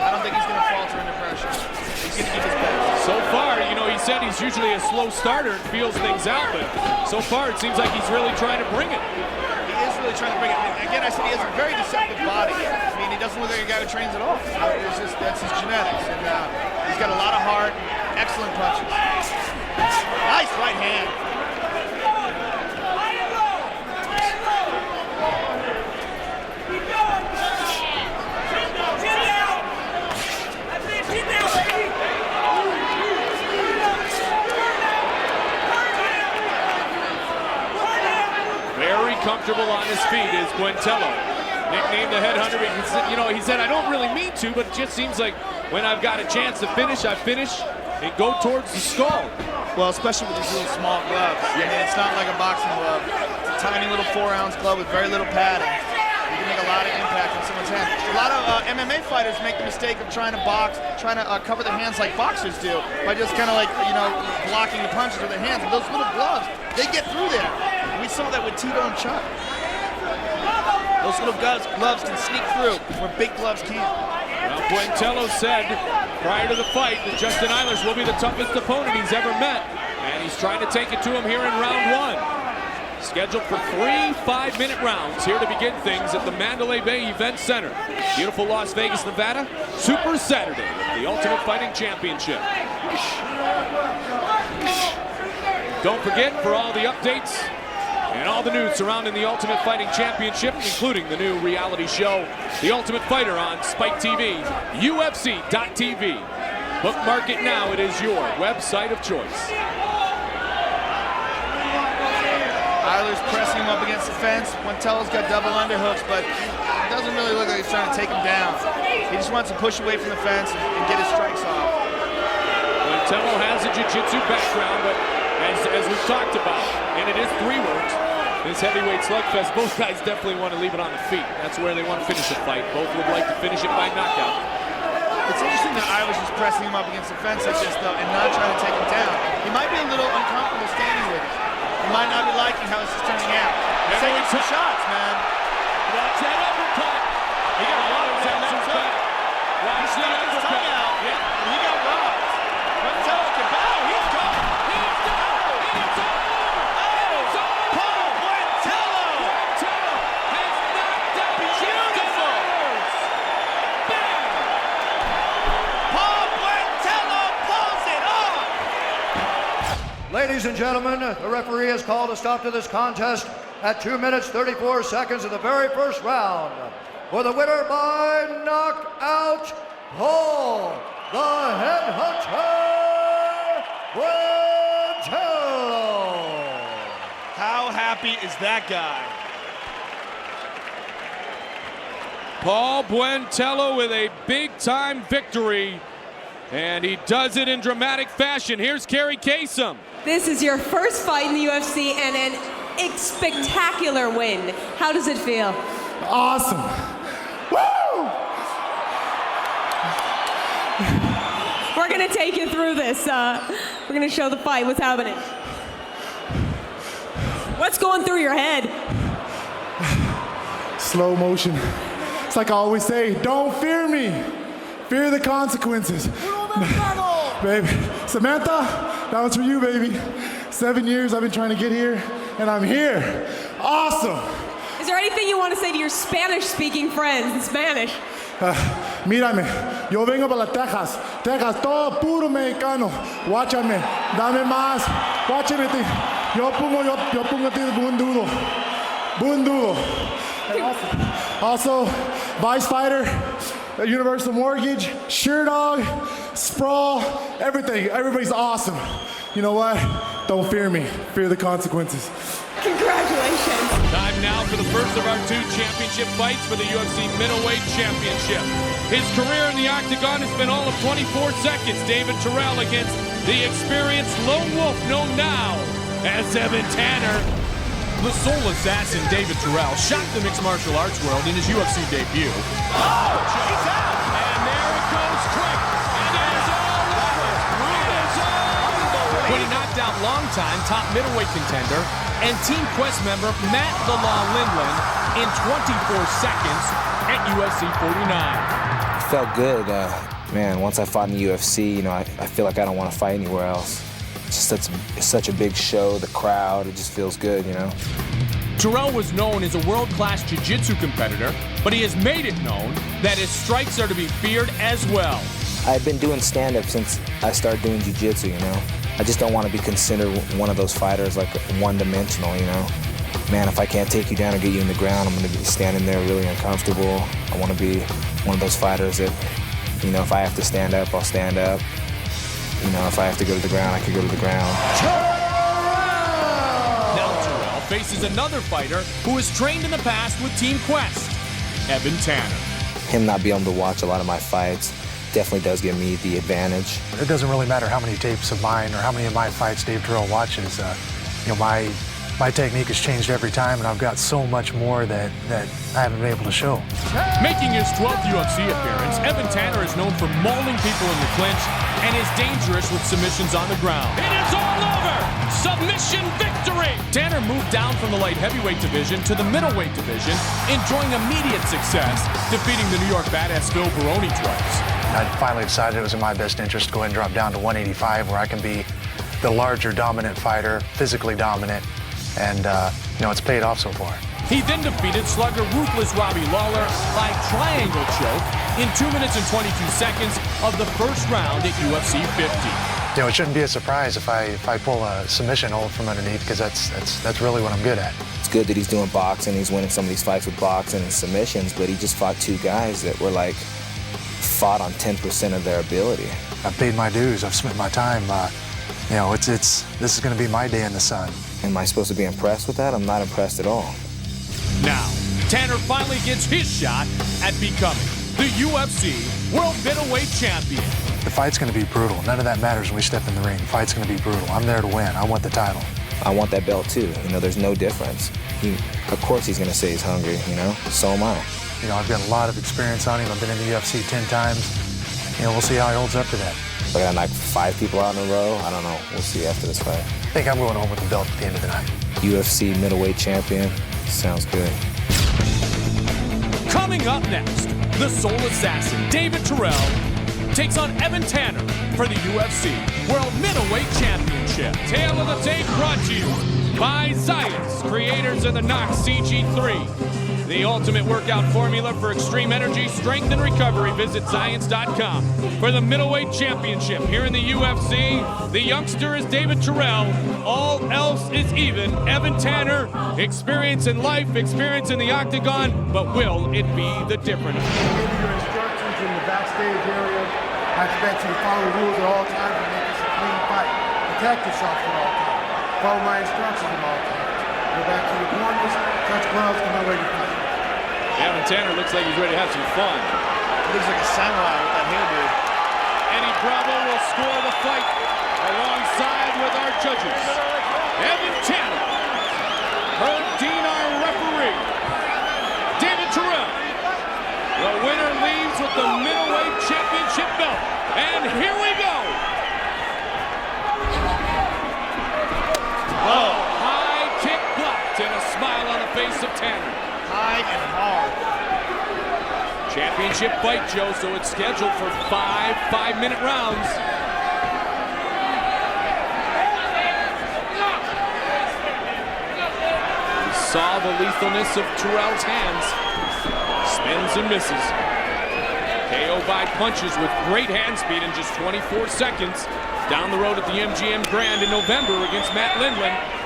I don't think he's going to falter under pressure. He's going to give his best. So far, you know, he said he's usually a slow starter and feels things out, but so far it seems like he's really trying to bring it. He is really trying to bring it. Again, I said he has a very deceptive body. I mean, he doesn't look like a guy who trains at all. That's his genetics. And he's got a lot of heart, excellent punches. Nice right hand. Very comfortable on his feet is Buentello. Nicknamed the Headhunter because, you know, he said, I don't really mean to, but it just seems like when I've got a chance to finish, I finish and go towards the skull. Well, especially with these little small gloves. I mean, it's not like a boxing glove. It's a tiny little 4-ounce glove with very little padding. You can make a lot of impact on someone's hand. A lot of MMA fighters make the mistake of trying to box, trying to cover their hands like boxers do by just kind of like, you know, blocking the punches with their hands. But those little gloves, they get through there. We saw that with Tito and Chuck. Those little gloves can sneak through where big gloves can't. Well, Buentello said prior to the fight that Justin Eilers will be the toughest opponent he's ever met, and he's trying to take it to him here in round 1. Scheduled for 3 5-minute rounds here to begin things at the Mandalay Bay Event Center. Beautiful Las Vegas, Nevada. Super Saturday with the Ultimate Fighting Championship. Don't forget, for all the updates and all the news surrounding the Ultimate Fighting Championship, including the new reality show, The Ultimate Fighter on Spike TV, UFC.tv. Bookmark it now. It is your website of choice. Eilers pressing him up against the fence. Buentello's got double underhooks, but it doesn't really look like he's trying to take him down. He just wants to push away from the fence and get his strikes off. Buentello has a jiu-jitsu background, but as we've talked about, and it is 3 words, this heavyweight slugfest, both guys definitely want to leave it on the feet. That's where they want to finish the fight. Both would like to finish it by knockout. It's interesting that Irish is pressing him up against the fence like this, though, and not trying to take him down. He might be a little uncomfortable standing with it. He might not be liking how this is turning out. He's taking some shots, man. Watch that uppercut. He got robbed that uppercut. Watch the uppercut. Yeah, he got robbed. Martello can bow. He's gone. He's done. It's over. It's over. Paul Martello. Martello has knocked out Beautiful. Bam. Paul Martello pulls it off. Ladies and gentlemen, the referee has called a stop to this contest at 2 minutes 34 seconds of the very first round. For the winner by knockout, Paul the Headhunter Martello. How happy is that guy? Paul Buentello with a big-time victory, and he does it in dramatic fashion. Here's Kerry Kasem. This is your first fight in the UFC and an spectacular win. How does it feel? Awesome. Woo! We're gonna take you through this. We're gonna show the fight. What's happening? What's going through your head? Slow motion. It's like I always say, don't fear me. Fear the consequences. Baby, Samantha, that was for you, baby. 7 years I've been trying to get here, and I'm here. Awesome. Is there anything you want to say to your Spanish-speaking friends in Spanish? Mírame, yo vengo para Texas. Texas, todo puro mexicano. Guáchame, dame más. Guáchame, yo pongo a ti bundudo. Bundudo. Also, Vice Fighter, Universal Mortgage, Sure Dog, Sprawl, everything. Everybody's awesome. You know what? Don't fear me. Fear the consequences. Congratulations. Time now for the first of our 2 championship fights for the UFC Middleweight Championship. His career in the octagon has been all of 24 seconds. David Terrell against the experienced lone wolf known now as Evan Tanner. The soul assassin David Terrell shocked the mixed martial arts world in his UFC debut. Oh, he's out. And there it goes quick. And it is all over. It is all over. When he knocked out longtime top middleweight contender and Team Quest member Matt "The Law" Lindland in 24 seconds at UFC 49. It felt good. Man, once I fought in the UFC, you know, I feel like I don't want to fight anywhere else. It's such a big show, the crowd, it just feels good, you know. Terrell was known as a world-class jiu-jitsu competitor, but he has made it known that his strikes are to be feared as well. I've been doing stand-up since I started doing jiu-jitsu, you know. I just don't want to be considered one of those fighters like one-dimensional, you know. Man, if I can't take you down and get you in the ground, I'm going to be standing there really uncomfortable. I want to be one of those fighters that, you know, if I have to stand up, I'll stand up. You know, if I have to go to the ground, I can go to the ground. Now Terrell faces another fighter who has trained in the past with Team Quest, Evan Tanner. Him not being able to watch a lot of my fights definitely does give me the advantage. It doesn't really matter how many tapes of mine or how many of my fights Dave Terrell watches. You know, my technique has changed every time, and I've got so much more that I haven't been able to show. Making his 12th UFC appearance, Evan Tanner is known for mauling people in the clinch and is dangerous with submissions on the ground. It is all over! Submission victory! Tanner moved down from the light heavyweight division to the middleweight division, enjoying immediate success, defeating the New York badass Phil Baroni twice. I finally decided it was in my best interest to go ahead and drop down to 185, where I can be the larger, dominant fighter, physically dominant, and you know, it's paid off so far. He then defeated slugger ruthless Robbie Lawler by triangle choke in 2 minutes and 22 seconds of the first round at UFC 50. You know, it shouldn't be a surprise if I pull a submission hold from underneath, because that's really what I'm good at. It's good that he's doing boxing, he's winning some of these fights with boxing and submissions, but he just fought 2 guys that were like, fought on 10% of their ability. I've paid my dues, I've spent my time. You know, this is gonna be my day in the sun. Am I supposed to be impressed with that? I'm not impressed at all. Now, Tanner finally gets his shot at becoming the UFC World Middleweight Champion. The fight's going to be brutal. None of that matters when we step in the ring. The fight's going to be brutal. I'm there to win. I want the title. I want that belt too. You know, there's no difference. Of course he's going to say he's hungry, you know? So am I. You know, I've got a lot of experience on him. I've been in the UFC 10 times. You know, we'll see how he holds up to that. I got like 5 people out in a row. I don't know. We'll see after this fight. I think I'm going home with the belt at the end of the night. UFC middleweight champion. Sounds good. Coming up next, the Soul Assassin, David Terrell, takes on Evan Tanner for the UFC World Middleweight Championship. Tale of the Tape brought to you by Zions, creators of the Nox CG3. The ultimate workout formula for extreme energy, strength, and recovery. Visit Zions.com. For the Middleweight Championship here in the UFC, the youngster is David Terrell. All else is even. Evan Tanner, experience in life, experience in the octagon, but will it be the difference? Give your instructions in the backstage area. I expect you to follow the rules at all times and make this a clean fight. Protect yourself at all times. Follow my instructions at all times. Go back to your corners, touch gloves, come out ready to fight. Evan Tanner looks like he's ready to have some fun. He looks like a samurai with that hairdo. Eddie Bravo will score the fight alongside with our judges. Evan Tanner, her Dean, our referee. David Terrell. The winner leaves with the middleweight championship belt. And here we go. Oh, high kick blocked and a smile on the face of Tanner. High and hard. Championship fight, Joe, so it's scheduled for 5 5-minute rounds. We saw the lethalness of Terrell's hands. Spins and misses. KO by punches with great hand speed in just 24 seconds. Down the road at the MGM Grand in November against Matt Lindland.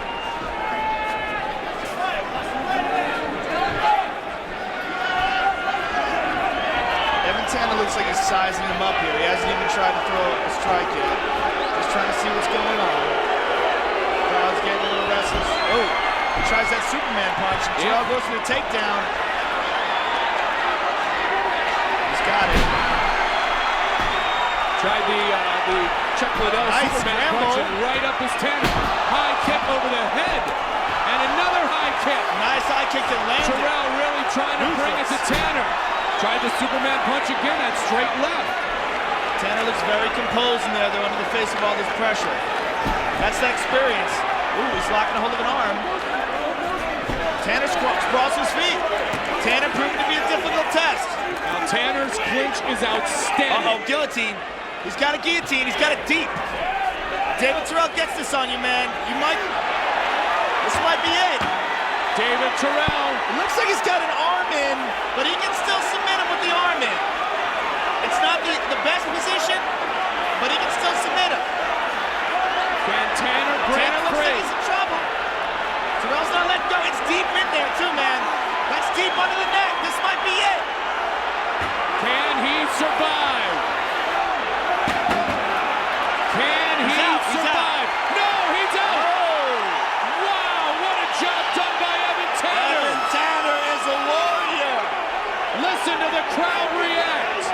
Tanner looks like he's sizing him up here. He hasn't even tried to throw a strike yet. Just trying to see what's going on. Crowd's getting a little restless. Oh, he tries that Superman punch. Terrell goes for the takedown. He's got it. Tried the Chuck Liddell Superman punch and right up his Tanner. High kick over the head. And another high kick. Nice high kick that landed. Terrell really trying to bring it to Tanner. Tried the Superman punch again at straight left. Tanner looks very composed in there, though, under the face of all this pressure. That's the experience. Ooh, he's locking a hold of an arm. Tanner sprawls his feet. Tanner proving to be a difficult test. Now Tanner's clinch is outstanding. Uh-oh, guillotine. He's got a guillotine. He's got it deep. David Terrell gets this on you, man. This might be it. David Terrell. It looks like he's got an arm in, but he can still submit him with the arm in. It's not the best position, but he can still submit him. Can Tanner break Tanner looks like he's in trouble. Terrell's not letting go. It's deep in there, too, man. That's deep under the neck. This might be it. Can he survive? Can he survive? No, he's out. Oh. Wow, what a job done by Evan Tanner. Evan Tanner is a warrior. Listen to the crowd react.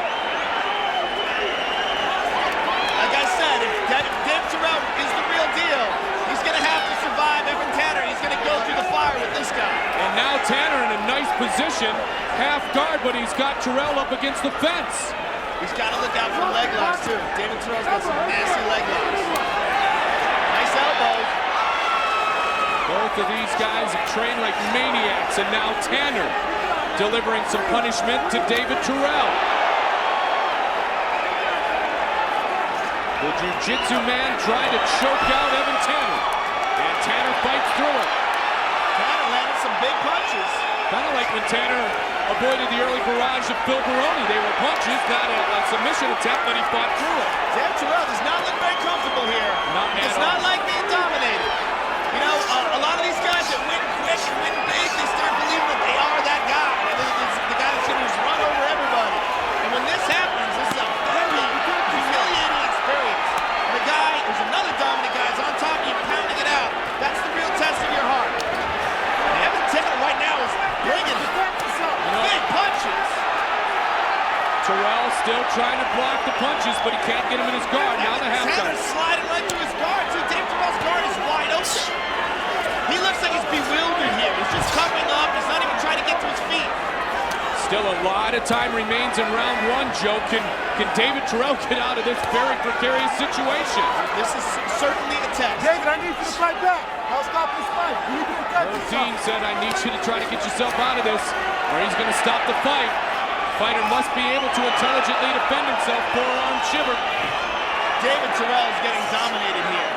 Like I said, if Dave Terrell is the real deal, he's going to have to survive Evan Tanner. He's going to go through the fire with this guy. And now Tanner in a nice position, half guard, but he's got Terrell up against the fence. He's got to look out for leg locks, too. David Terrell's got some nasty leg locks. Nice elbows. Both of these guys have trained like maniacs, and now Tanner delivering some punishment to David Terrell. The jiu-jitsu man tried to choke out Evan Tanner, and Tanner fights through it. Tanner landed some big punches. Kind of like when Tanner avoided the early barrage of Phil Baroni. They were punches, not a submission attempt, but he fought through it. Dave Terrell does not look very comfortable here. It's not like being dominated. You know, a lot of these guys that win quick and win big, they start believing that they are that guy. The guy that's going to just run over everybody. And when this happens, this is a very humiliating experience. And the guy, there's another dominant guy, is on top of you, pounding it out. That's the real test of your heart. And Evan Tanner right now is bringing big punches. Terrell still trying to block the punches, but he can't get lot of time remains in round one, Joe. Can David Terrell get out of this very precarious situation? This is certainly a test. David, I need you to fight back. I'll stop this fight. You need to protect Ortiz said, I need you to try to get yourself out of this, or he's going to stop the fight. Fighter must be able to intelligently defend himself. Forearm shiver. David Terrell is getting dominated here.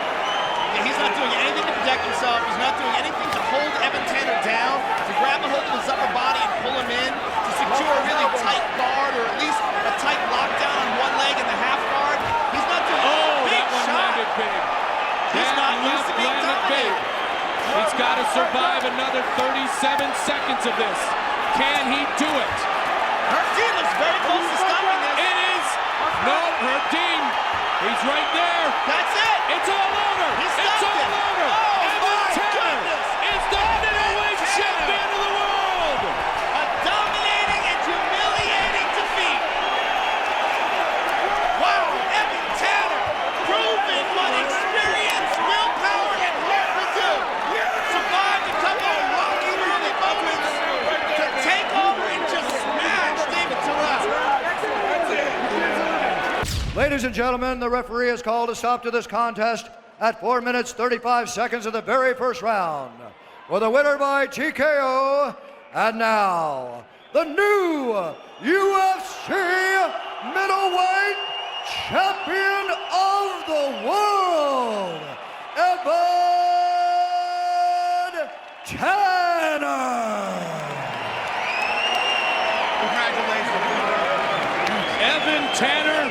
He's not doing anything to protect himself. He's not doing anything to hold Evan Tanner down, to grab a hold of his upper body and pull him in, to secure a really tight guard or at least a tight lockdown on one leg in the half guard. He's not doing a big that one shot. landed big. He's That not used to being landed big. dominated. He's got to survive another 37 seconds of this. Can he do it? Ortiz looks very close to stopping this. It is. No, Ortiz. He's right there. That's it. It's all over. He It's stopped all it. over. Oh, Evan my Tanner goodness. is the middleweight champion of the world. A dominating and humiliating defeat. Wow, Evan Tanner proving what experience, willpower, and heart will do. Survived a couple of rocky early moments to take over and just smash David Terrell. Ladies and gentlemen, the referee has called a stop to this contest at 4 minutes 35 seconds of the very first round. For the winner by TKO, and now the new UFC middleweight champion of the world, Evan Tanner. Congratulations. Evan Tanner,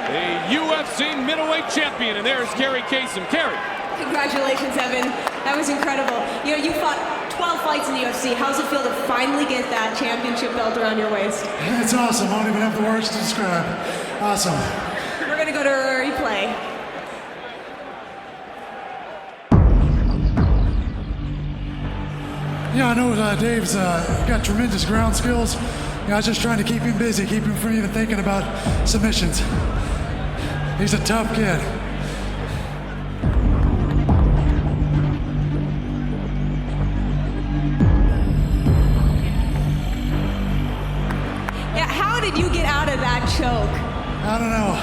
the UFC middleweight champion, and there's Kerry Kasem. Kerry. Congratulations, Evan. That was incredible. You know, you fought 12 fights in the UFC. How's it feel to finally get that championship belt around your waist? It's awesome. I don't even have the words to describe. Awesome. We're going to go to a replay. Yeah, I know Dave's got tremendous ground skills. I was just trying to keep him busy, keep him from even thinking about submissions. He's a tough kid. Yeah, how did you get out of that choke? I don't know.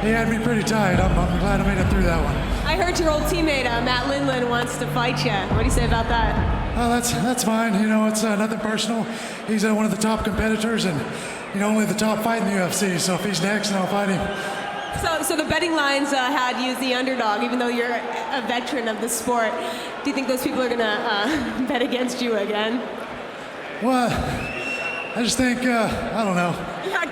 He had me pretty tight. I'm glad I made it through that one. I heard your old teammate, Matt Lindland, wants to fight you. What do you say about that? Oh, that's fine. You know, it's nothing personal. He's one of the top competitors and, you know, only the top fight in the UFC. So if he's next, then I'll fight him. So the betting lines had you as the underdog, even though you're a veteran of the sport. Do you think those people are going to bet against you again? Well, I just think, I don't know.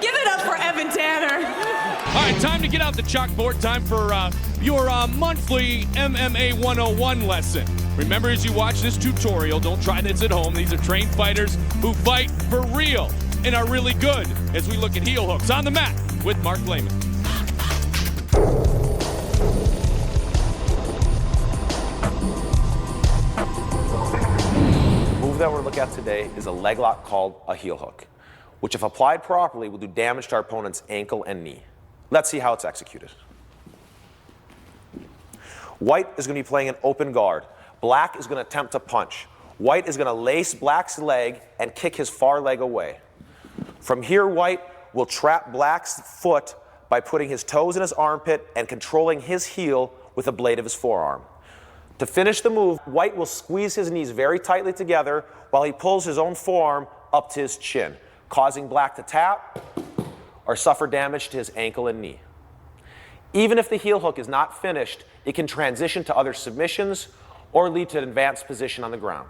Give it up for Evan Tanner. All right, time to get out the chalkboard. Time for your monthly MMA 101 lesson. Remember, as you watch this tutorial, don't try this at home. These are trained fighters who fight for real and are really good as we look at heel hooks on the mat with Mark Lehman. The move that we're looking at today is a leg lock called a heel hook, which if applied properly will do damage to our opponent's ankle and knee. Let's see how it's executed. White is going to be playing an open guard. Black is going to attempt to punch. White is going to lace Black's leg and kick his far leg away. From here, White will trap Black's foot by putting his toes in his armpit and controlling his heel with the blade of his forearm. To finish the move, White will squeeze his knees very tightly together while he pulls his own forearm up to his chin, causing Black to tap or suffer damage to his ankle and knee. Even if the heel hook is not finished, it can transition to other submissions or lead to an advanced position on the ground.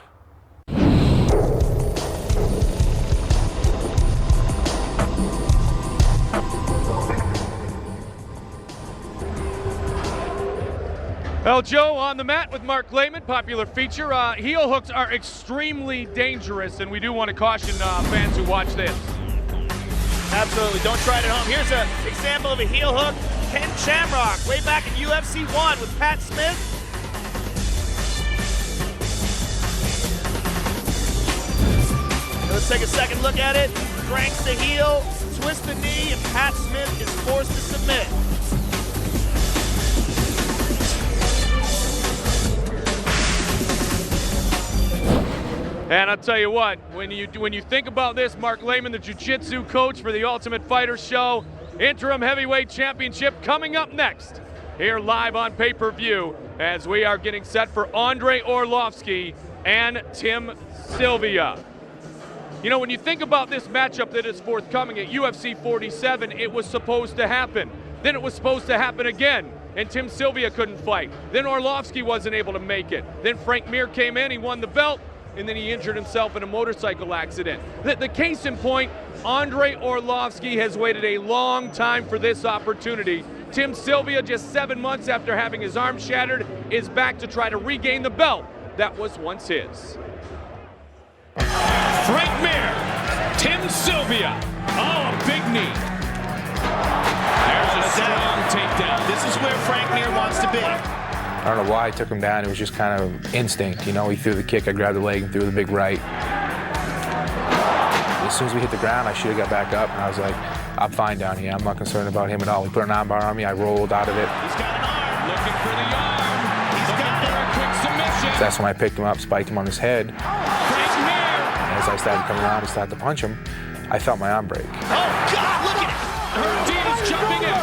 Well, Joe, on the mat with Mark Lehman, popular feature. Heel hooks are extremely dangerous, and we do want to caution fans who watch this. Absolutely, don't try it at home. Here's an example of a heel hook. Ken Shamrock, way back in UFC 1 with Pat Smith. Let's take a second look at it. Cranks the heel, twists the knee, and Pat Smith is forced to submit. And I'll tell you what, when you think about this, Mark Lehman, the jiu-jitsu coach for the Ultimate Fighter Show, Interim Heavyweight Championship coming up next, here live on pay-per-view, as we are getting set for Andrei Arlovski and Tim Sylvia. You know, when you think about this matchup that is forthcoming at UFC 47, it was supposed to happen. Then it was supposed to happen again, and Tim Sylvia couldn't fight. Then Arlovski wasn't able to make it. Then Frank Mir came in, he won the belt, and then he injured himself in a motorcycle accident. The case in point, Andrei Arlovski has waited a long time for this opportunity. Tim Sylvia, just 7 months after having his arm shattered, is back to try to regain the belt that was once his. Frank Mir, Tim Sylvia. Oh, a big knee. There's a strong takedown. This is where Frank Mir wants to be. I don't know why I took him down. It was just kind of instinct, you know. He threw the kick, I grabbed the leg and threw the big right. As soon as we hit the ground, I should have got back up, and I was like, I'm fine down here. I'm not concerned about him at all. He put an armbar on me. I rolled out of it. He's got an arm, looking for the arm. He's got a quick submission. So that's when I picked him up, spiked him on his head. Frank Mir. And as I started coming around and started to punch him, I felt my arm break. Oh, God, look at it. Ortiz jumping in.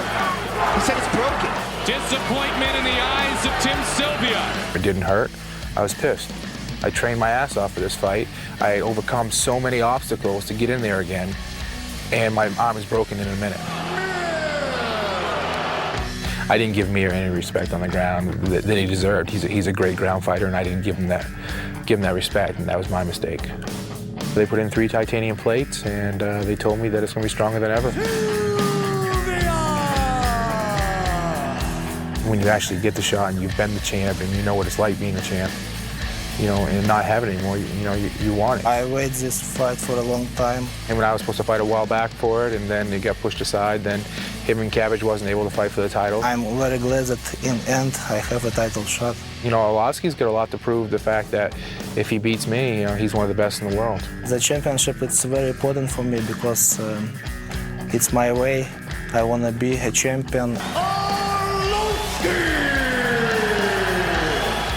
He said it's broken. Disappointment in the eyes of Tim Sylvia. It didn't hurt. I was pissed. I trained my ass off for this fight. I overcome so many obstacles to get in there again, and my arm is broken in a minute. I didn't give Mir any respect on the ground that he deserved. He's a great ground fighter, and I didn't give him that respect, and that was my mistake. They put in 3 titanium plates, and they told me that it's going to be stronger than ever. When you actually get the shot and you've been the champ and you know what it's like being a champ, you know, and not have it anymore, you want it. I waited this fight for a long time. And when I was supposed to fight a while back for it, and then it got pushed aside, then him and Cabbage wasn't able to fight for the title. I'm very glad that in end I have a title shot. You know, Arlovski's got a lot to prove, the fact that if he beats me, you know, he's one of the best in the world. The championship, it's very important for me because it's my way. I want to be a champion.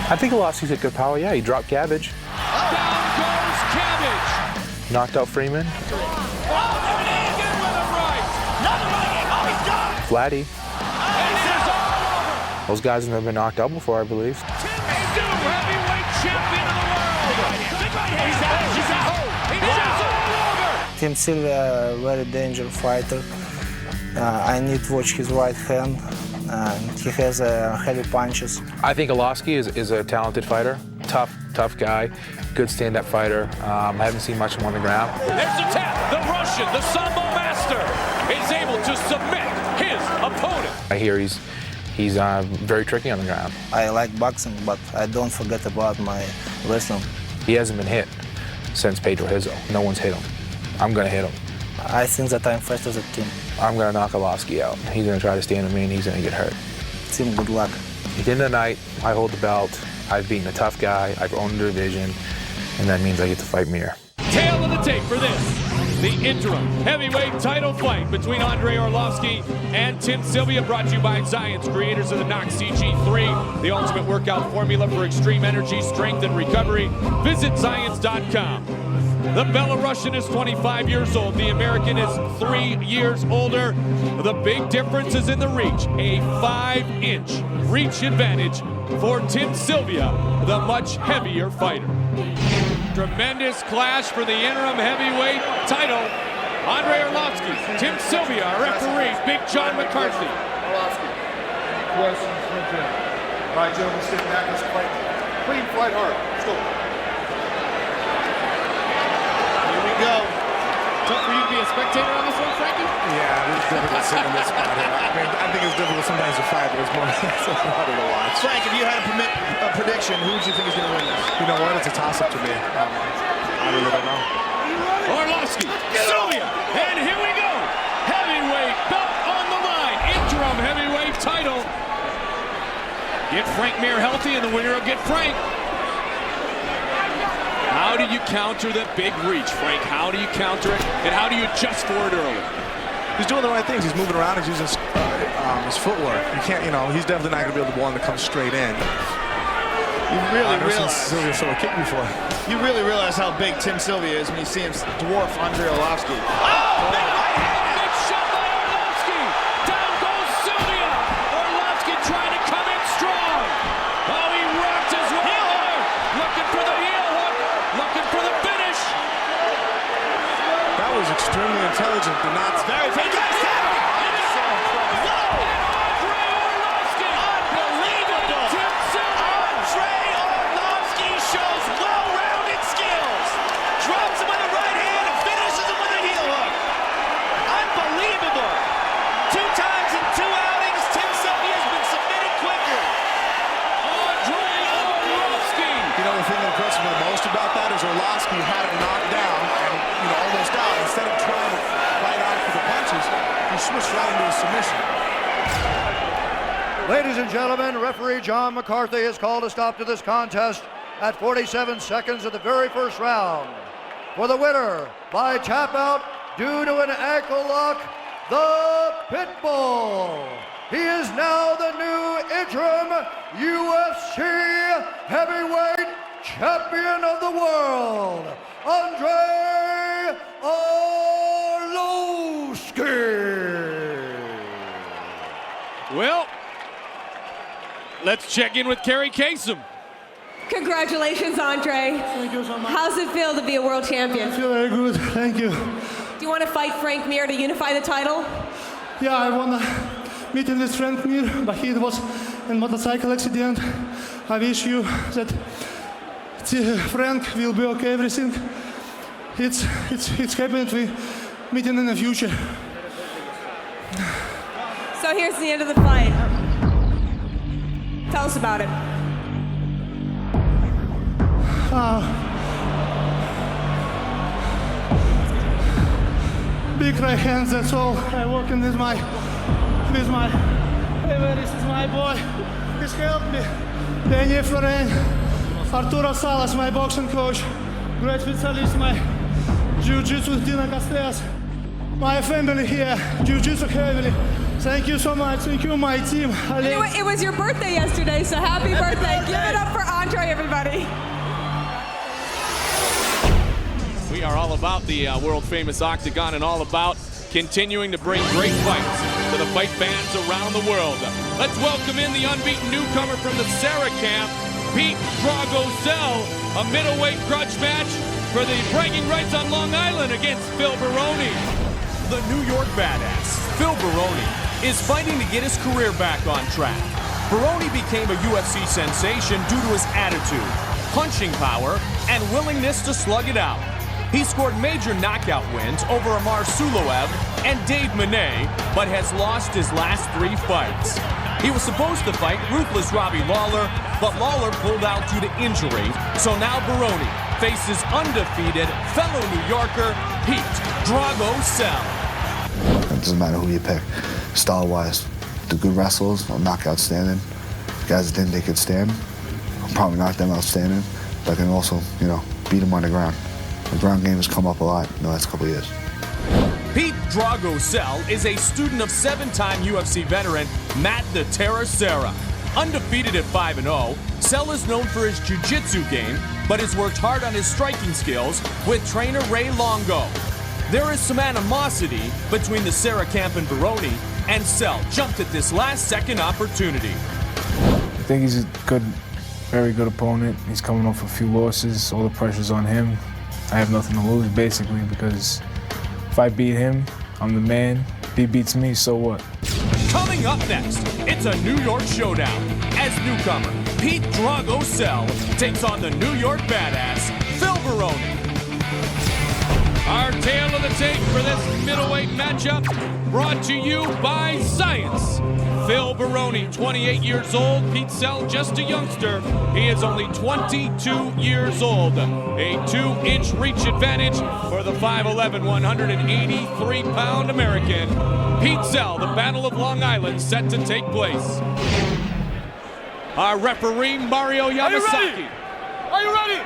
I think Arlovski's got good power. Yeah, he dropped Cabbage. Down goes Cabbage. Knocked out Freeman. Flatty. Those guys have never been knocked out before, I believe. Heavyweight champion of the world. Tim Sylvia, very dangerous fighter. I need to watch his right hand. He has heavy punches. I think Arlovski is a talented fighter, tough guy, good stand-up fighter. I haven't seen much of him on the ground. There's a tap. The Russian, the Sambo master, is able to submit his opponent. I hear he's very tricky on the ground. I like boxing, but I don't forget about my wrestling. He hasn't been hit since Pedro Rizzo. No one's hit him. I'm gonna hit him. I think that I'm faster than Tim. I'm gonna knock Arlovski out. He's gonna try to stand with me and he's gonna get hurt. Tim, good luck. At the end of the night, I hold the belt. I've beaten a tough guy. I've owned the division, and that means I get to fight Mir. Tail of the tape for this. The interim heavyweight title fight between Andrei Arlovski and Tim Sylvia, brought to you by Zions, creators of the Nox CG3, the ultimate workout formula for extreme energy, strength, and recovery. Visit Zions.com. The Belarusian is 25 years old. The American is 3 years older. The big difference is in the reach. A 5-inch reach advantage for Tim Sylvia, the much heavier fighter. Tremendous clash for the interim heavyweight title. Andrei Arlovski, Tim Sylvia, referee, Big John McCarthy. Arlovski, questions from Tim. All right, gentlemen, sit back. Let's fight. Clean, fight hard. Let's go. Here we go. Tough for you to be a spectator on this one, Frankie? Yeah, it is difficult sitting in this spot here. I mean, I think it's difficult sometimes to fight, but it's more harder to watch. Frank, if you had a prediction, who would you think is going to win this? You know what? It's a toss-up to me. I really don't know. Arlovski, Sylvia, and here we go. Heavyweight belt on the line. Interim heavyweight title. Get Frank Mir healthy, and the winner will get Frank. How do you counter that big reach, Frank? How do you counter it, and how do you adjust for it early? He's doing the right things. He's moving around. He's using his footwork. You can't, you know, he's definitely not going to be able to want to come straight in. You really realize Sylvia saw a kick before. You really realize how big Tim Sylvia is when you see him dwarf Andrei Arlovski. Oh, big right hand, big shot by Arlovski. Down goes Sylvia. Arlovski trying to come in strong. Oh, he rocked his way there. Looking for the heel hook. Looking for the finish. That was extremely intelligent. Did not. It's very fantastic. Arlovski had him knocked down and almost out. Instead of trying to fight out for the punches, he switched right into a submission. Ladies and gentlemen, referee John McCarthy has called a stop to this contest at 47 seconds of the very first round. For the winner by tap out due to an ankle lock, the Pitbull. He is now the new interim UFC heavyweight champion of the world, Andrei Arlovski. Well, let's check in with Kerry Kasem. Congratulations, Andre. Thank you so much. How's it feel to be a world champion? I feel very good, thank you. Do you want to fight Frank Mir to unify the title? Yeah, I want to meet with Frank Mir, but he was in motorcycle accident. I wish you that Frank will be okay, everything. It's happening, we meeting in the future. So here's the end of the fight. Tell us about it. Big right hands, that's all. I walk in with my, this is my boy. He's helped me. Daniel Florin, Arturo Salas, my boxing coach. Great specialist, my jiu-jitsu, Dina Castellas. My family here, jiu-jitsu family. Thank you so much. Thank you, my team. It was your birthday yesterday, so happy birthday. Give it up for Andre, everybody. We are all about the world-famous Octagon and all about continuing to bring great fights to the fight fans around the world. Let's welcome in the unbeaten newcomer from the Sarah camp, Pete Dragosel, a middleweight grudge match for the bragging rights on Long Island against Phil Baroni. The New York badass, Phil Baroni, is fighting to get his career back on track. Baroni became a UFC sensation due to his attitude, punching power, and willingness to slug it out. He scored major knockout wins over Amar Suloev and Dave Manet, but has lost his last 3 fights. He was supposed to fight ruthless Robbie Lawler, but Lawler pulled out due to injury, so now Baroni faces undefeated fellow New Yorker Pete Dragosel. It doesn't matter who you pick. Style-wise, the good wrestlers are knockout standing. The guys that didn't, they could stand. I'll probably knock them out standing, but I can also, beat them on the ground. The ground game has come up a lot in the last couple of years. Pete Dragosel is a student of 7-time UFC veteran Matt the Terror Serra. Undefeated at 5-0, Sel is known for his jiu-jitsu game, but has worked hard on his striking skills with trainer Ray Longo. There is some animosity between the Serra camp and Baroni, and Sel jumped at this last-second opportunity. I think he's a good, very good opponent. He's coming off a few losses. All the pressure's on him. I have nothing to lose, basically, because if I beat him, I'm the man. If he beats me, so what? Coming up next, it's a New York showdown. As newcomer, Pete Dragosel takes on the New York badass, Phil Baroni. Our tale of the tape for this middleweight matchup brought to you by Science. Phil Baroni, 28 years old. Pete Sel, just a youngster. He is only 22 years old. A 2-inch reach advantage for the 5'11", 183-pound American. Pete Sel, the Battle of Long Island, set to take place. Our referee, Mario Yamasaki. Are you ready?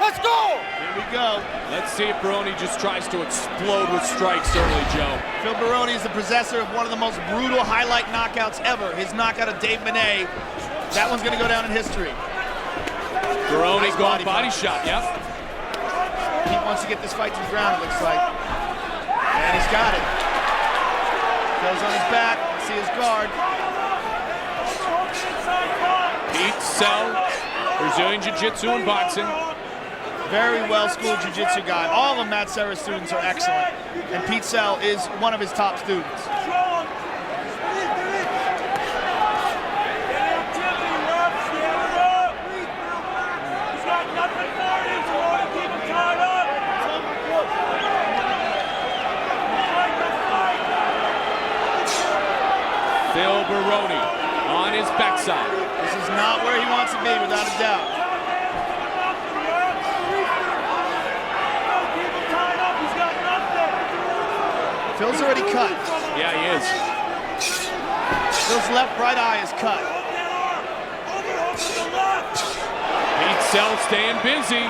Let's go! Here we go. Let's see if Baroni just tries to explode with strikes early, Joe. Phil Baroni is the possessor of one of the most brutal highlight knockouts ever. His knockout of Dave Manet. That one's going to go down in history. Baroni Nice going body shot, yep. Pete wants to get this fight to the ground, it looks like. And he's got it. Goes on his back, see his guard. Pete Sell, Brazilian Jiu-Jitsu and boxing. Very well-schooled jiu-jitsu guy. All of Matt Serra's students are excellent. And Pete Sell is one of his top students. Phil Baroni on his backside. This is not where he wants to be, without a doubt. Phil's already cut. Yeah, he is. Phil's right eye is cut. Pete Sell staying busy.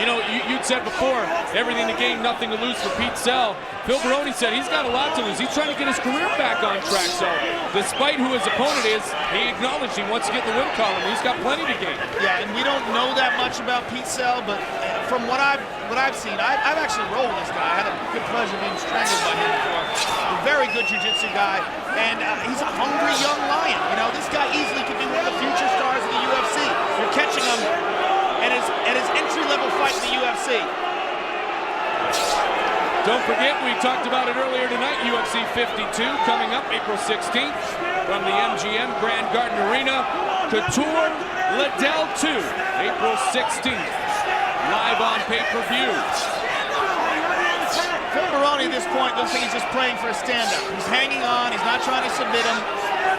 You know, you'd said before, everything to gain, nothing to lose for Pete Sell. Phil Baroni said he's got a lot to lose. He's trying to get his career back on track. So, despite who his opponent is, he acknowledged he wants to get the win column. He's got plenty to gain. Yeah, and we don't know that much about Pete Sell, but from what I've seen, I've actually rolled with this guy. I had a good pleasure being strangled by him before. A very good jiu-jitsu guy, and he's a hungry young lion. You know, this guy easily could be one of the future stars of the UFC. You're catching him at his entry-level fight in the UFC. Don't forget, we talked about it earlier tonight, UFC 52 coming up April 16th from the MGM Grand Garden Arena. Couture Liddell 2, April 16th, live on pay-per-view. Phil Baroni at this point looks like he's just praying for a stand-up. He's hanging on, he's not trying to submit him.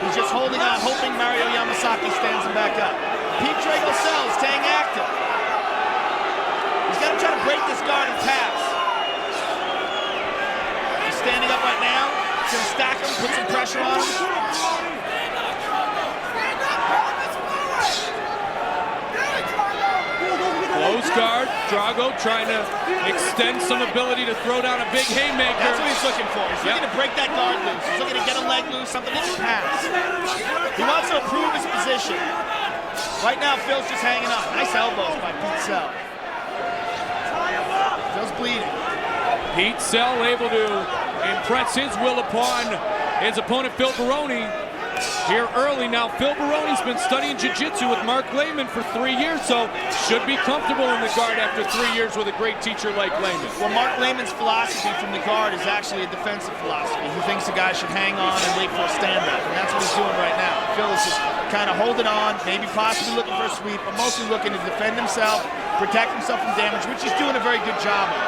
He's just holding on, hoping Mario Yamasaki stands him back up. Pete Drago Sell staying active. He's got to try to break this guard and pass. He's standing up right now. He's going to stack him, put some pressure on him. Close guard, Drago trying to extend some ability to throw down a big haymaker. That's what he's looking for. He's looking to break that guard loose. He's looking to get a leg loose, something that can pass. He wants to improve his position. Right now, Phil's just hanging on. Nice elbows by Pete Sell. Phil's bleeding. Pete Sell able to impress his will upon his opponent, Phil Baroni. Here early now, Phil Baroni's been studying jiu-jitsu with Mark Lehman for 3 years, so should be comfortable in the guard after 3 years with a great teacher like Lehman. Well, Mark Lehman's philosophy from the guard is actually a defensive philosophy. He thinks the guy should hang on and wait for a stand-up, and that's what he's doing right now. Phil is just kind of holding on, maybe possibly looking for a sweep, but mostly looking to defend himself, protect himself from damage, which he's doing a very good job of.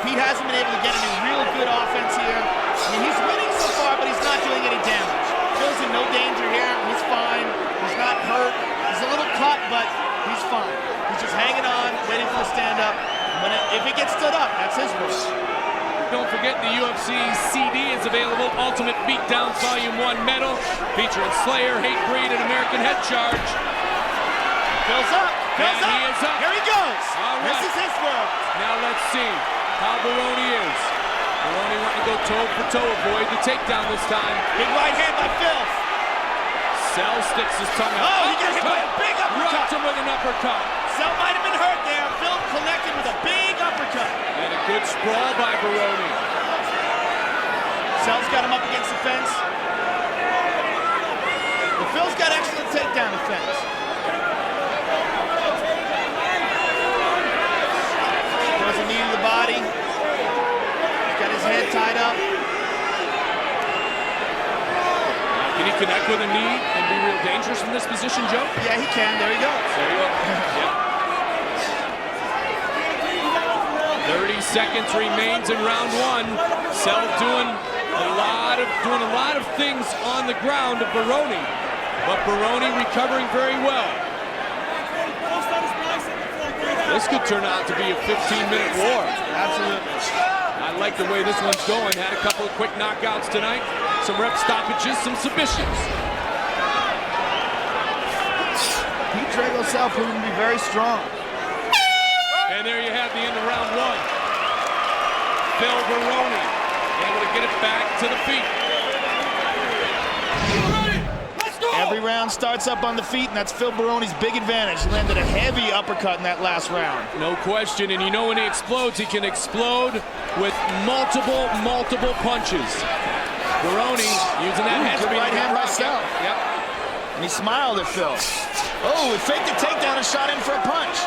Pete hasn't been able to get any real good offense here. I mean, he's winning so far, but he's not doing any damage. Phil's in no danger here. He's fine. He's not hurt. He's a little cut, but he's fine. He's just hanging on, waiting for the stand-up. If he gets stood up, that's his risk. Don't forget the UFC CD is available. Ultimate Beatdowns Volume 1 medal featuring Slayer, Hatebreed, and American Head Charge. Phil's up. Phil's up. He is up. Here he goes. All right. This is his world. Now let's see how Baroni is. Baroni wanting to go toe-for-toe, avoid the takedown this time. Big right hand by Phil. Sell sticks his tongue out. Oh, he got hit by a big uppercut. Rocked him with an uppercut. Sell might have been hurt there. Phil connected with a big uppercut. And a good sprawl by Baroni. Sell's got him up against the fence. But Phil's got excellent takedown defense. Throws a knee to the body. He's got his head tied up. Can he connect with a knee and be real dangerous from this position, Joe? Yeah, he can. There he goes. There you go. Yeah. 30 seconds remains in round one. Sell doing a lot of things on the ground of Baroni, but Baroni recovering very well. This could turn out to be a 15-minute war. Absolutely. I like the way this one's going. Had a couple of quick knockouts tonight, some rep stoppages, some submissions. Pete Drago Sell proving to be very strong. And there you have the end of round one. Phil Baroni able to get it back to the feet. Every round starts up on the feet, and that's Phil Baroni's big advantage. He landed a heavy uppercut in that last round. No question, and you know when he explodes, he can explode with multiple punches. Baroni using that head to right hand myself. Yep. And he smiled at Phil. Oh, he faked the takedown and shot in for a punch.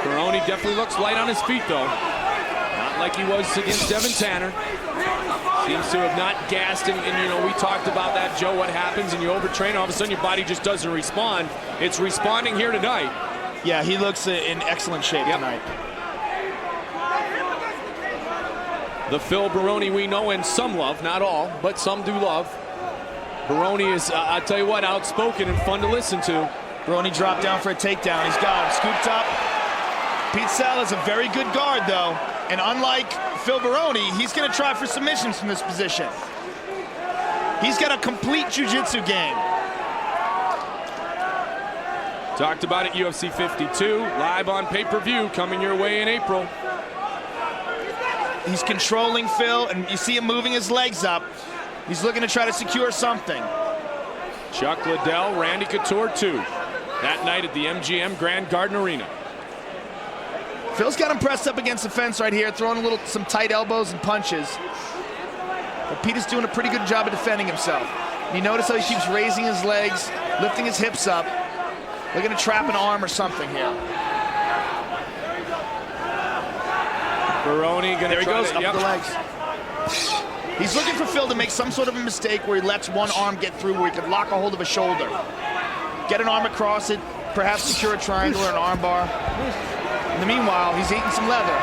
Baroni definitely looks light on his feet, though. Not like he was against Devin Tanner. Seems to have not gassed, and you know, we talked about that, Joe, what happens and you overtrain, all of a sudden your body just doesn't respond. It's responding here tonight. Yeah, he looks in excellent shape tonight. The Phil Baroni we know and some love, not all, but some do love. Baroni is, I'll tell you what, outspoken and fun to listen to. Baroni dropped down for a takedown. He's got him scooped up. Pete Sell is a very good guard, though. And unlike Phil Baroni, he's going to try for submissions from this position. He's got a complete jiu-jitsu game. Talked about it, UFC 52, live on pay-per-view, coming your way in April. He's controlling Phil, and you see him moving his legs up. He's looking to try to secure something. Chuck Liddell, Randy Couture, too. That night at the MGM Grand Garden Arena. Phil's got him pressed up against the fence right here, throwing some tight elbows and punches. But Pete is doing a pretty good job of defending himself. And you notice how he keeps raising his legs, lifting his hips up, looking to trap an arm or something here. Baroni gonna there he goes, up yep. the legs. He's looking for Phil to make some sort of a mistake where he lets one arm get through, where he could lock a hold of a shoulder. Get an arm across it, perhaps secure a triangle or an arm bar. In the meanwhile, he's eating some leather.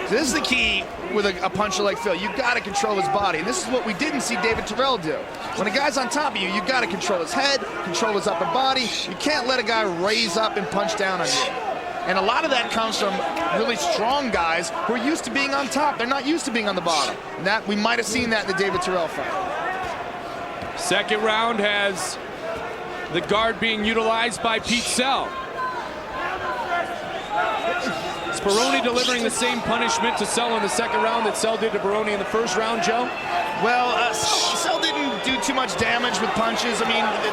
So this is the key with a puncher like Phil. You've got to control his body. And this is what we didn't see David Terrell do. When a guy's on top of you, you've got to control his head, control his upper body. You can't let a guy raise up and punch down on you. And a lot of that comes from really strong guys who are used to being on top. They're not used to being on the bottom. And that we might have seen that in the David Terrell fight. Second round has the guard being utilized by Pete Sell. Is Baroni delivering the same punishment to Sell in the second round that Sell did to Baroni in the first round, Joe? Well, Sell didn't do too much damage with punches. I mean, they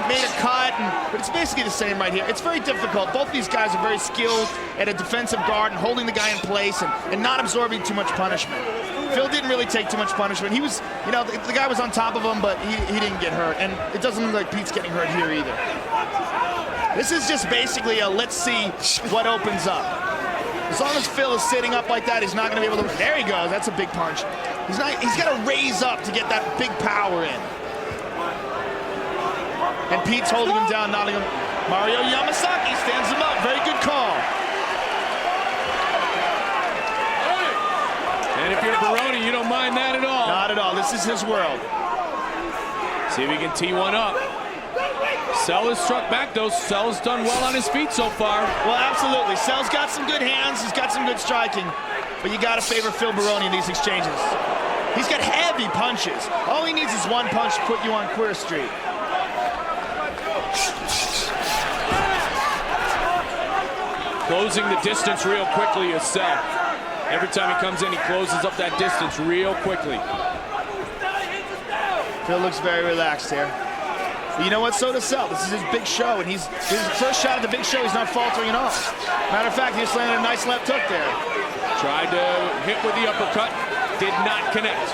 made a cut, but it's basically the same right here. It's very difficult. Both these guys are very skilled at a defensive guard and holding the guy in place and not absorbing too much punishment. Phil didn't really take too much punishment. He was, you know, the guy was on top of him, but he didn't get hurt. And it doesn't look like Pete's getting hurt here either. This is just basically a let's see what opens up. As long as Phil is sitting up like that, he's not going to be able to. There he goes. That's a big punch. He's got to raise up to get that big power in. And Pete's holding him down, nodding him. Mario Yamasaki stands him up. Very good call. And if you're Baroni, you don't mind that at all. Not at all. This is his world. See if he can tee one up. Sell has struck back, though. Sell's done well on his feet so far. Well, absolutely. Sell's got some good hands. He's got some good striking. But you got to favor Phil Baroni in these exchanges. He's got heavy punches. All he needs is one punch to put you on Queer Street. Closing the distance real quickly is Sell. Every time he comes in, he closes up that distance real quickly. Phil looks very relaxed here. But you know what? So does Sell. This is his big show, and his first shot at the big show. He's not faltering at all. Matter of fact, he just landed a nice left hook there. Tried to hit with the uppercut, did not connect.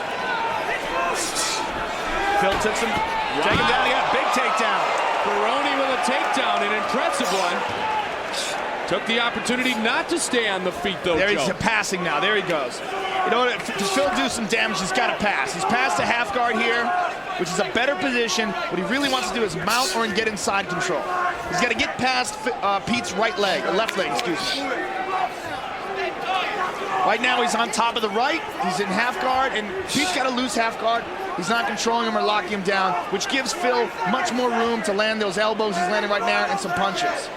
Phil took some, take him down. He got a big takedown. Baroni with a takedown, an impressive one. Took the opportunity not to stay on the feet, though, There Joe. he's passing now. There he goes. You know what? To Phil do some damage, he's got to pass. He's passed a half guard here, which is a better position. What he really wants to do is mount or get inside control. He's got to get past Pete's left leg, excuse me. Right now he's on top of the right. He's in half guard, and Pete's got a loose half guard. He's not controlling him or locking him down, which gives Phil much more room to land those elbows he's landing right now and some punches.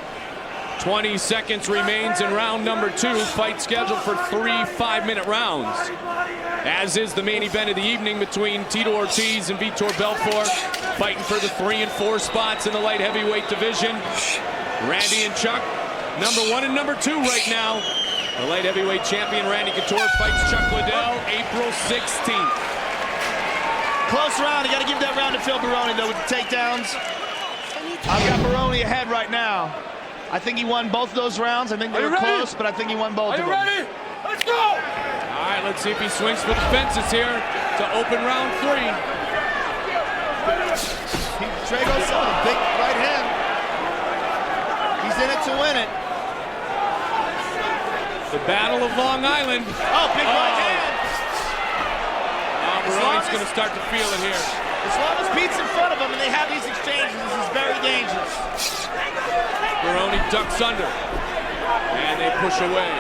20 seconds remains in round number 2. Fight scheduled for 3 5-minute rounds. As is the main event of the evening between Tito Ortiz and Vitor Belfort, fighting for the 3 and 4 spots in the light heavyweight division. Randy and Chuck, number 1 and number 2 right now. The light heavyweight champion Randy Couture fights Chuck Liddell April 16th. Close round. You got to give that round to Phil Baroni, though, with the takedowns. I've got Baroni ahead right now. I think he won both of those rounds. I think they were close, but I think he won both of them. Are you ready? Let's go! All right, let's see if he swings for the fences here to open round 3. Drago's on a big right hand. He's in it to win it. The Battle of Long Island. Oh, big right hand. Baroni's going to start to feel it here. As long as Pete's in front of him and they have these exchanges, this is very dangerous. Baroni ducks under, and they push away.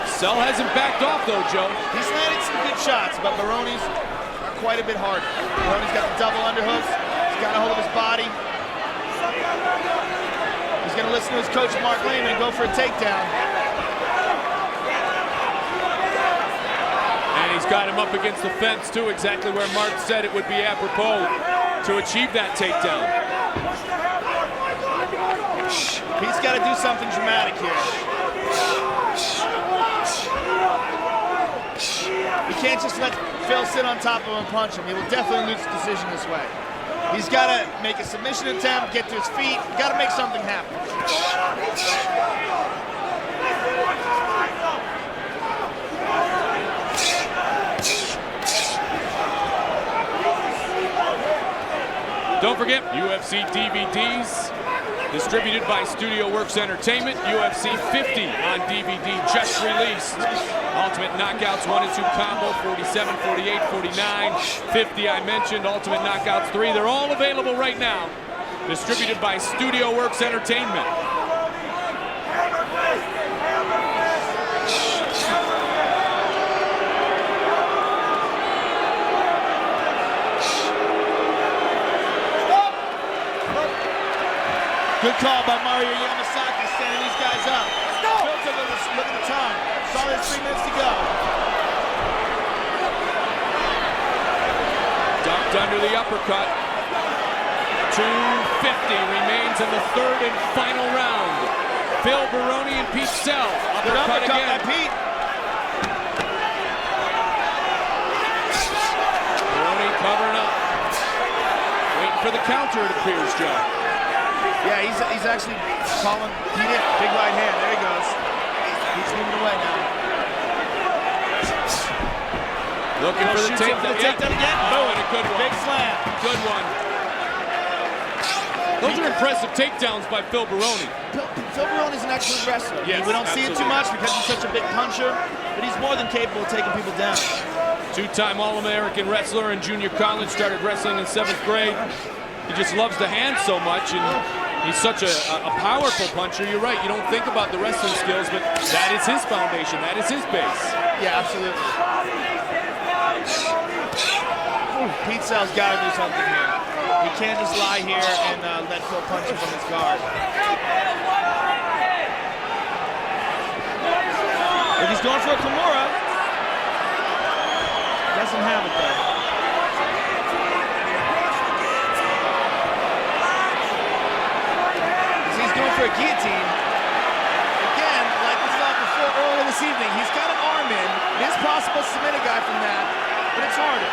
Sell hasn't backed off, though, Joe. He's landed some good shots, but Baroni's are quite a bit harder. Baroni's got the double underhooks. He's got a hold of his body. He's going to listen to his coach, Mark Lehman, and go for a takedown. And he's got him up against the fence, too, exactly where Mark said it would be apropos to achieve that takedown. Pete's got to do something dramatic here. He can't just let Phil sit on top of him and punch him. He will definitely lose the decision this way. He's got to make a submission attempt, get to his feet. Got to make something happen. Don't forget, UFC DVDs, distributed by Studio Works Entertainment. UFC 50 on DVD just released. Ultimate Knockouts 1 and 2 combo, 47, 48, 49, 50 I mentioned. Ultimate Knockouts 3, they're all available right now. Distributed by Studio Works Entertainment. Good call by Mario Yamasaki, standing these guys up. Phil took a look at the time. Saw there's 3 minutes to go. Ducked under the uppercut. 2:50 remains in the third and final round. Phil Baroni and Pete Sell. Uppercut again. By Pete. Baroni covering up. Waiting for the counter, it appears, Joe. Yeah, he's actually calling Pete in. Big right hand. There he goes. He's moving away now. Looking for the takedown. Again. Oh, and a good one. Big slam. Good one. Those are impressive takedowns by Phil Baroni. Phil Baroni's an excellent wrestler. Yes, we don't see it too much because he's such a big puncher, but he's more than capable of taking people down. 2-time All-American wrestler in junior college, started wrestling in 7th grade. He just loves the hand so much, and he's such a powerful puncher. You're right, you don't think about the wrestling skills, but that is his foundation, that is his base. Yeah, absolutely. Pete Sell's got to do something here. He can't just lie here and let Phil punch him from his guard. If he's going for a Kimura, doesn't have it though. He's going for a guillotine. Again, like we saw before earlier this evening, he's got an arm in. It is possible to submit a guy from that, but it's harder.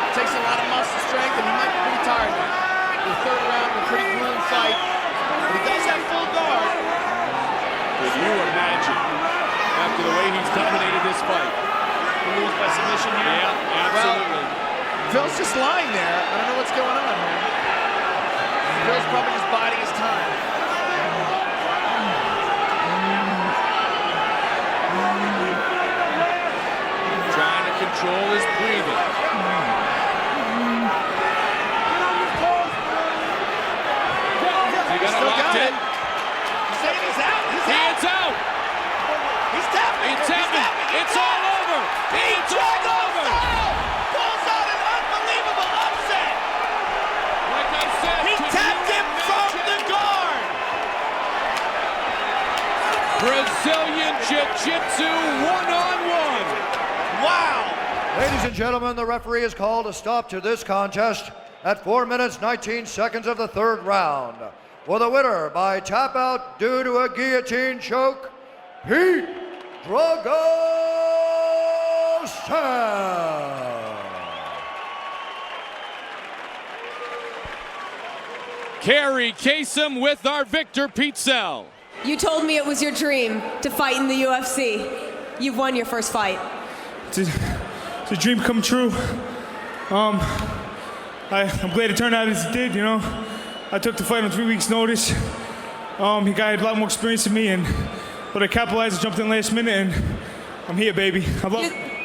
It takes a lot of muscle strength, and he might be pretty tired now. The third round, a pretty grueling fight, but he does have full guard. Could you imagine, after the way he's dominated this fight? Lose by submission here? Yeah, absolutely. Well, Phil's just lying there. I don't know what's going on here. Phil's probably just biding his time. Trying to control his breathing. He got it locked in. He's saying he's out. It's out. He's tapping. It's tapping. It's all over. It's all over. Pulls out an unbelievable upset. Like I said, he tapped him from the guard. Brazilian Jiu-Jitsu one-on-one. Wow. Ladies and gentlemen, the referee has called a stop to this contest at 4 minutes, 19 seconds of the third round. for the winner by tap out due to a guillotine choke, Pete Dragosan. Carrie Kasem with our victor, Pete Sell. You told me it was your dream to fight in the UFC. You've won your first fight. It's a dream come true. I'm glad it turned out as it did, you know. I took the fight on 3 weeks' notice. He got a lot more experience than me, but I capitalized, jumped in last minute, and I'm here, baby.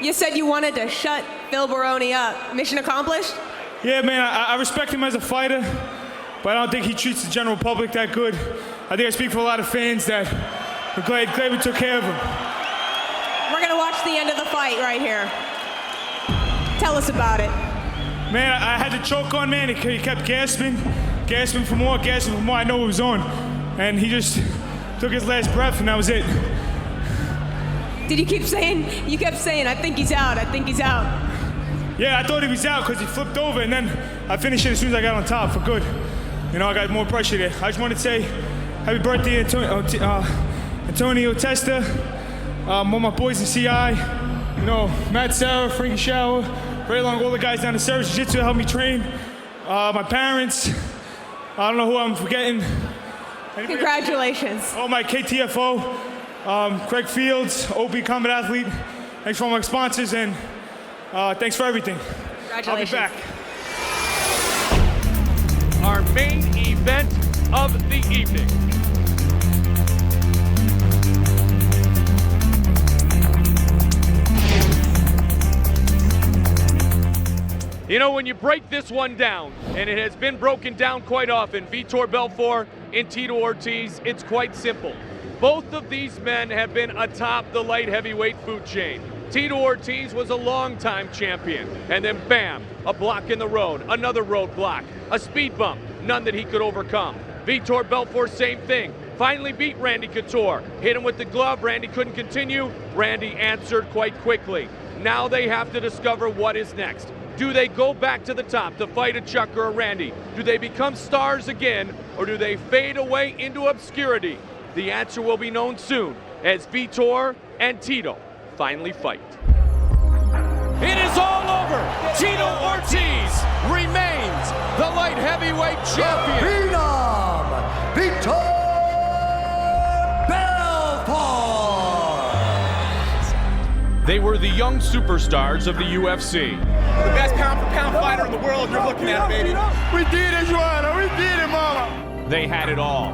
You said you wanted to shut Phil Baroni up. Mission accomplished? Yeah, man, I respect him as a fighter, but I don't think he treats the general public that good. I think I speak for a lot of fans that are glad we took care of him. We're going to watch the end of the fight right here. Tell us about it. Man, I had the choke on, man. He kept gasping for more. I know it was on. And he just took his last breath, and that was it. Did you keep saying, I think he's out, I think he's out. Yeah, I thought he was out because he flipped over, and then I finished it as soon as I got on top for good. You know, I got more pressure there. I just wanted to say happy birthday, Antonio Testa, all my boys in CI, you know, Matt Sarah, Frankie Shower, very long, all the guys down the service jiu-jitsu to help me train, my parents, I don't know who I'm forgetting. Congratulations. Oh, my KTFO, Craig Fields, OB Combat Athlete. Thanks for all my sponsors, and thanks for everything. Congratulations. I'll be back. Our main event of the evening. You know, when you break this one down, and it has been broken down quite often, Vitor Belfort and Tito Ortiz, it's quite simple. Both of these men have been atop the light heavyweight food chain. Tito Ortiz was a longtime champion, and then bam, a block in the road, another roadblock, a speed bump, none that he could overcome. Vitor Belfort, same thing. Finally beat Randy Couture. Hit him with the glove, Randy couldn't continue. Randy answered quite quickly. Now they have to discover what is next. Do they go back to the top to fight a Chuck or a Randy? Do they become stars again, or do they fade away into obscurity? The answer will be known soon as Vitor and Tito finally fight. It is all over. Tito Ortiz remains the light heavyweight champion. Phenom, Vitor Belfort. They were the young superstars of the UFC. The best pound-for-pound fighter in the world you're looking at, baby. We did it, Joanna. We did it, mama. They had it all.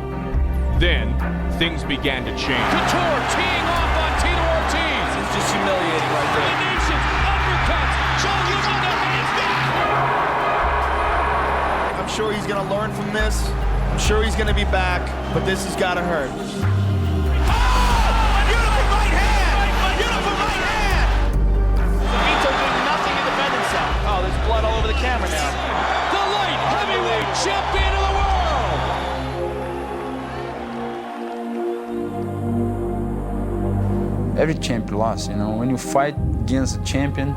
Then, things began to change. Couture teeing off on Tito Ortiz. It's just humiliating right there. Combinations, uppercuts, shoulders on the hands. I'm sure he's going to learn from this. I'm sure he's going to be back, but this has got to hurt. Blood all over the camera now. The light heavyweight champion of the world. Every champion lost, you know. When you fight against a champion,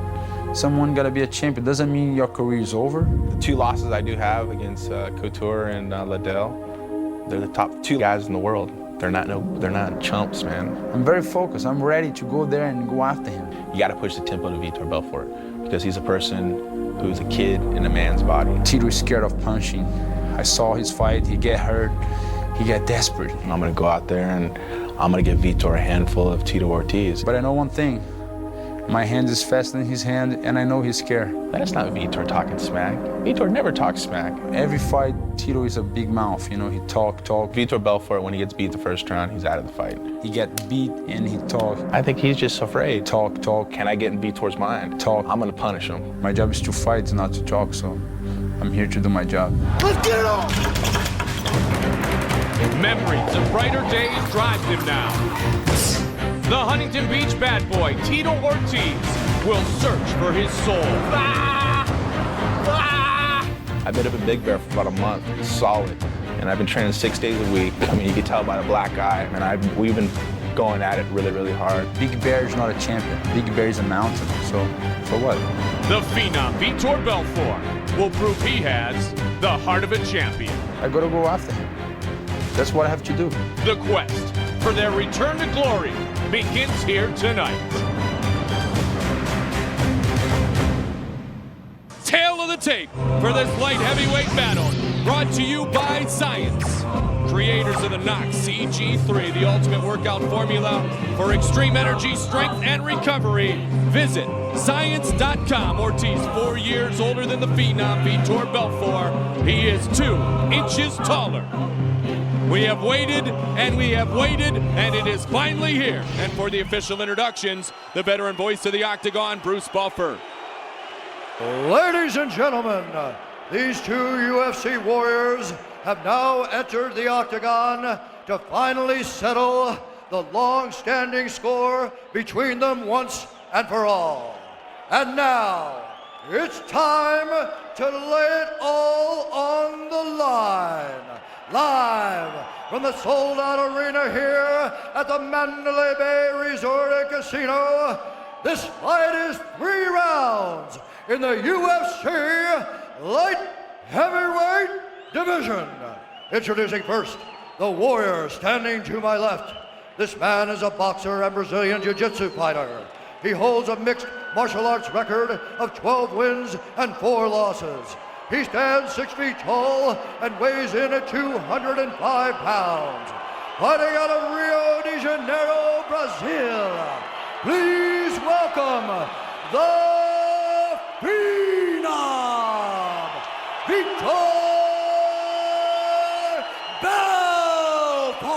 someone gotta be a champion. Doesn't mean your career is over. The two losses I do have against Couture and Liddell, they're the top two guys in the world. They're not chumps, man. I'm very focused. I'm ready to go there and go after him. You gotta push the tempo to Vitor Belfort because he's a person who's a kid in a man's body. Tito is scared of punching. I saw his fight, he get hurt, he get desperate. I'm gonna go out there and I'm gonna give Vitor a handful of Tito Ortiz. But I know one thing, my hand is faster than his hand and I know he's scared. That's not Vitor talking smack. Vitor never talks smack. Every fight, Tito is a big mouth, you know, he talk. Vitor Belfort, when he gets beat the first round, he's out of the fight. He get beat and he talk. I think he's just afraid. Talk. Can I get in Vitor's mind? Talk. I'm gonna punish him. My job is to fight, not to talk, so I'm here to do my job. Let's get it on! Memories of brighter days drive him now. The Huntington Beach bad boy, Tito Ortiz, will search for his soul. I've been up in Big Bear for about a month, solid. And I've been training 6 days a week. I mean, you can tell by the black eye. And we've been going at it really, really hard. Big Bear is not a champion. Big Bear is a mountain, so for what? The phenom, Vitor Belfort, will prove he has the heart of a champion. I gotta go after him. That's what I have to do. The quest for their return to glory begins here tonight. Tail of the tape for this light heavyweight battle, brought to you by Science. Creators of the Nox CG3, the ultimate workout formula for extreme energy, strength, and recovery. Visit science.com. Ortiz, 4 years older than the phenom Vitor Belfort. He is 2 inches taller. We have waited, and we have waited, and it is finally here. And for the official introductions, the veteran voice of the Octagon, Bruce Buffer. Ladies and gentlemen, these two UFC warriors have now entered the Octagon to finally settle the long-standing score between them once and for all. And now, it's time to lay it all on the line. Live from the sold-out arena here at the Mandalay Bay Resort and Casino, this fight is 3 rounds in the UFC light heavyweight division. Introducing first, the warrior standing to my left. This man is a boxer and Brazilian Jiu-Jitsu fighter. He holds a mixed martial arts record of 12 wins and 4 losses. He stands 6 feet tall and weighs in at 205 pounds. Fighting out of Rio de Janeiro, Brazil, please welcome the Phenom, Vitor Belfort.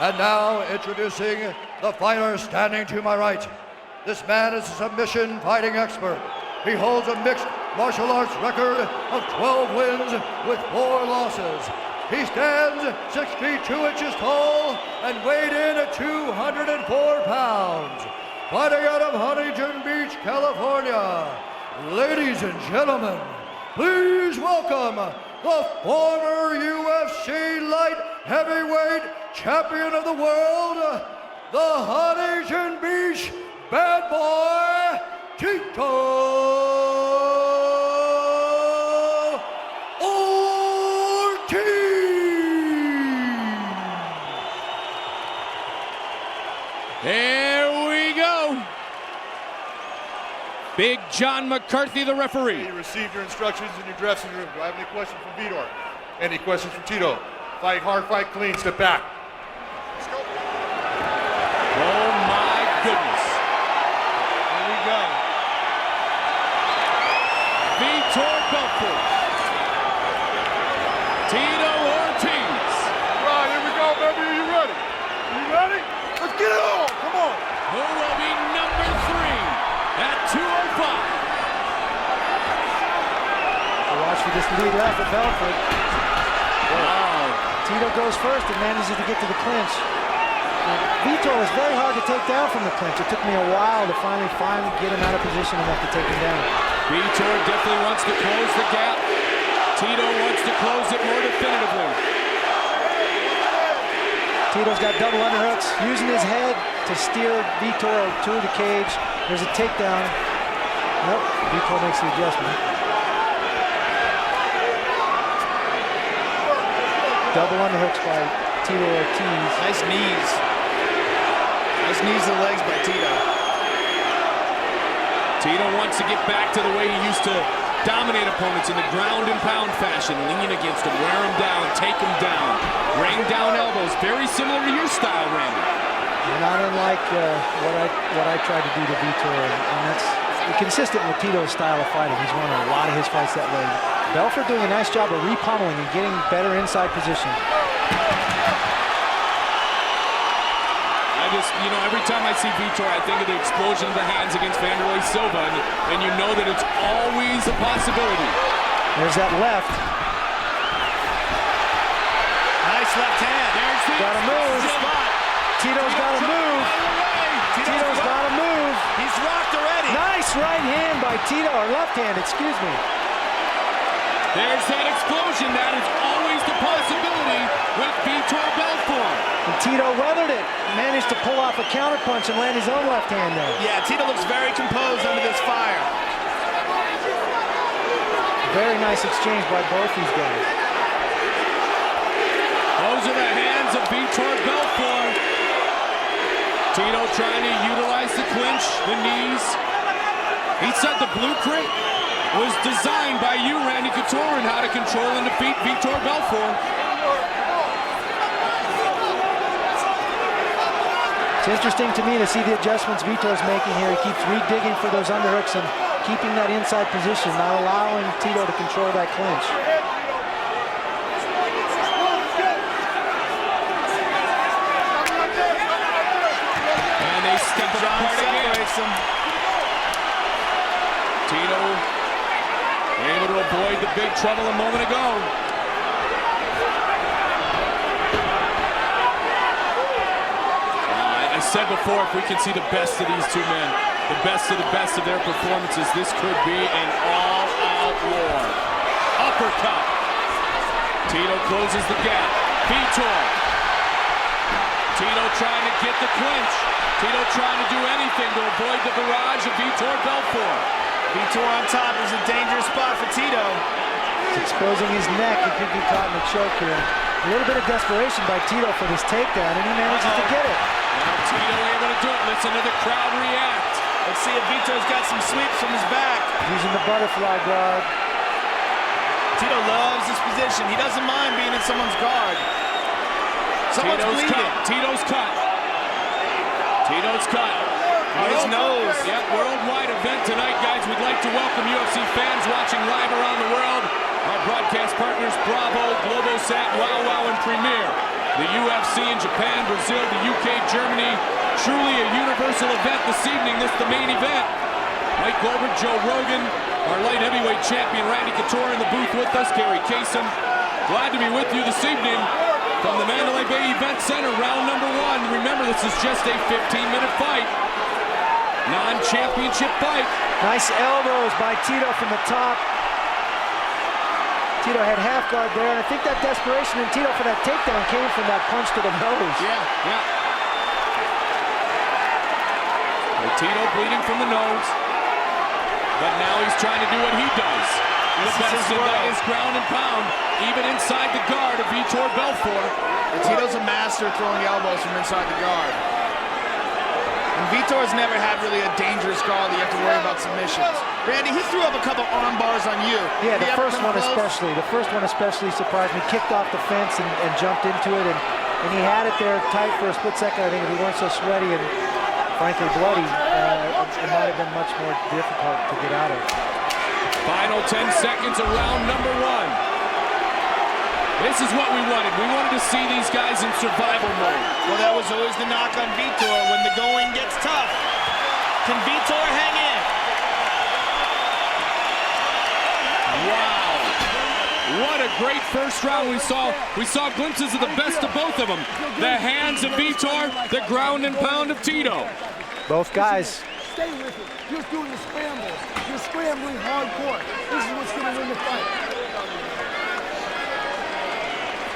And now introducing the fighter standing to my right. This man is a submission fighting expert. He holds a mixed martial arts record of 12 wins with 4 losses. He stands 6 feet 2 inches tall and weighed in at 204 pounds. Fighting out of Huntington Beach, California. Ladies and gentlemen, please welcome the former UFC light heavyweight champion of the world, the Huntington Beach Bad Boy, Tito Ortiz. Here we go. Big John McCarthy, the referee. You received your instructions in your dressing room. Do I have any questions from Vitor? Any questions from Tito? Fight hard, fight clean, step back. Let's go. Oh my goodness. Here we go. Vitor Belfort. Tito Ortiz. Right, here we go, baby. Are you ready? Are you ready? Let's get it on. Come on. Who will be number 3 at 205? Watch for this lead left at Belfort. Wow. Tito goes first and manages to get to the clinch. Vitor was very hard to take down from the clinch. It took me a while to finally get him out of position enough to take him down. Vitor definitely wants to close the gap. Tito wants to close it more definitively. Tito's got double underhooks, using his head to steer Vitor to the cage. There's a takedown. Nope, Vitor makes the adjustment. Double underhooks by Tito Ortiz. Nice knees. Nice knees to the legs by Tito. Tito wants to get back to the way he used to dominate opponents in the ground and pound fashion, lean against them, wear them down, take them down, rain down elbows. Very similar to your style, Randy. Not unlike what I tried to do to Vitor, and that's consistent with Tito's style of fighting. He's won a lot of his fights that way. Belfort doing a nice job of repommeling and getting better inside position. I just, every time I see Vitor, I think of the explosion of the hands against Mandalay Silva, and you know that it's always a possibility. There's that left. Nice left hand. There's the Gotta move. spot. Tito's got to move. Tito's got to move. He's rocked already. Nice right hand by Tito, or left hand, excuse me. There's that explosion. That is always the possibility with Vitor Belfort. And Tito weathered it. Managed to pull off a counterpunch and land his own left hand there. Yeah, Tito looks very composed under this fire. Very nice exchange by both these guys. Those are the hands of Vitor Belfort. Tito trying to utilize the clinch, the knees. He said the blueprint was designed by you, Randy Couture, and how to control and defeat Vitor Belfort. It's interesting to me to see the adjustments Vitor's making here. He keeps re-digging for those underhooks and keeping that inside position, not allowing Tito to control that clinch. And they step apart again. Tito able to avoid the big trouble a moment ago. I said before, if we can see the best of these two men, the best of their performances, this could be an all-out war. Uppercut. Tito closes the gap. Vitor. Tito trying to get the clinch. Tito trying to do anything to avoid the barrage of Vitor Belfort. Vitor on top is a dangerous spot for Tito. It's exposing his neck. He could be caught in a choke here. A little bit of desperation by Tito for this takedown, and he manages to get it. Now Tito able to do it. Listen to the crowd react. Let's see if Vitor's got some sweeps from his back. Using the butterfly guard. Tito loves this position. He doesn't mind being in someone's guard. Someone's bleeding. Tito's cut. Tito's cut. On his nose. Yep, worldwide event tonight, guys. We'd like to welcome UFC fans watching live around the world. Our broadcast partners, Bravo, Globosat, Wow Wow, and Premiere. The UFC in Japan, Brazil, the UK, Germany. Truly a universal event this evening. This is the main event. Mike Goldberg, Joe Rogan, our light heavyweight champion, Randy Couture, in the booth with us, Gary Kasem. Glad to be with you this evening from the Mandalay Bay Event Center, round number 1. Remember, this is just a 15-minute fight. Non-championship fight. Nice elbows by Tito from the top. Tito had half guard there, and I think that desperation in Tito for that takedown came from that punch to the nose. Yeah. Tito bleeding from the nose, but now he's trying to do what he does. The best of that is ground and pound, even inside the guard of Vitor Belfort. And Tito's a master throwing elbows from inside the guard. And Vitor's never had really a dangerous guard that you have to worry about submissions. Randy, he threw up a couple arm bars on you. Yeah, the first one especially surprised me. Kicked off the fence and jumped into it, and he had it there tight for a split second. I think if he weren't so sweaty and frankly bloody, it might have been much more difficult to get out of. Final 10 seconds of round number 1. This is what we wanted. We wanted to see these guys in survival mode. Well, that was always the knock on Vitor when the going gets tough. Can Vitor hang in? Wow. What a great first round we saw. We saw glimpses of the best of both of them. The hands of Vitor, the ground and pound of Tito. Both guys. Stay with it. You're doing the scrambles. You're scrambling hardcore. This is what's going to win the fight.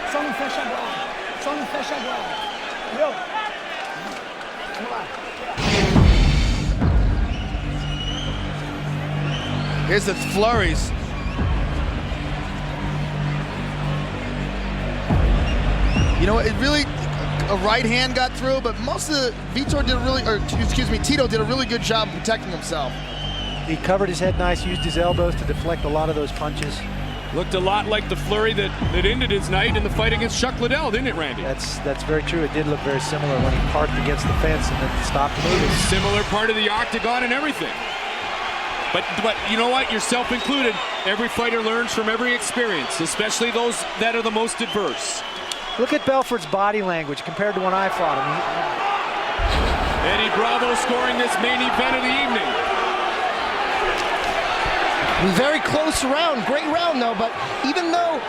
Só não fecha a guarda. Só não fecha a guarda. Entendeu? Vamos lá. Here's the flurries. You know, it really, a right hand got through, but most of the, Tito did a really good job of protecting himself. He covered his head nice, used his elbows to deflect a lot of those punches. Looked a lot like the flurry that ended his night in the fight against Chuck Liddell, didn't it, Randy? That's very true. It did look very similar when he parked against the fence and then stopped moving. Similar part of the octagon and everything. But you know what? Yourself included. Every fighter learns from every experience, especially those that are the most adverse. Look at Belfort's body language compared to when I fought him. Eddie Bravo scoring this main event of the evening. Very close round, great round though, but even though